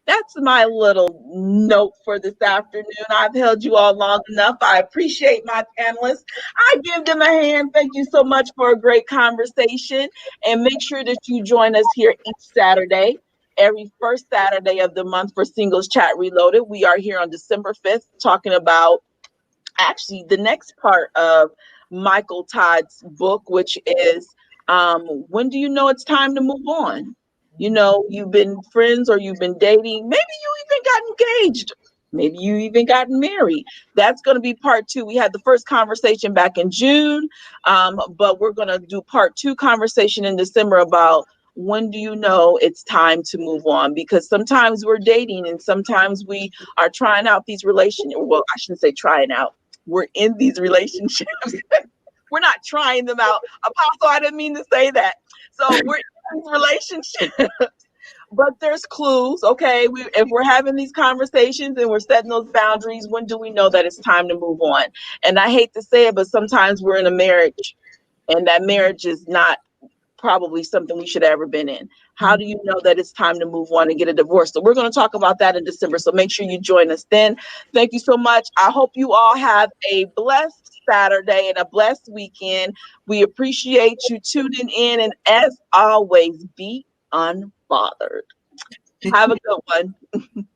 That's my little note for this afternoon. I've held you all long enough. I appreciate my panelists. I give them a hand. Thank you so much for a great conversation. And make sure that you join us here each Saturday, every first Saturday of the month for Singles Chat Reloaded. We are here on December 5th talking about actually the next part of Michael Todd's book, which is when do you know it's time to move on? You know, you've been friends or you've been dating. Maybe you even got engaged. Maybe you even got married. That's going to be part two. We had the first conversation back in June, but we're going to do part two conversation in December about when do you know it's time to move on? Because sometimes we're dating and sometimes we are trying out these relationships. Well, I shouldn't say trying out. We're in these relationships. We're not trying them out. Apostle, I didn't mean to say that. So we're in these relationships, but there's clues. Okay, if we're having these conversations and we're setting those boundaries, when do we know that it's time to move on? And I hate to say it, but sometimes we're in a marriage and that marriage is not probably something we should have ever been in. How do you know that it's time to move on and get a divorce? So we're going to talk about that in December. So make sure you join us then. Thank you so much. I hope you all have a blessed Saturday and a blessed weekend. We appreciate you tuning in. And as always, be unbothered. Have a good one.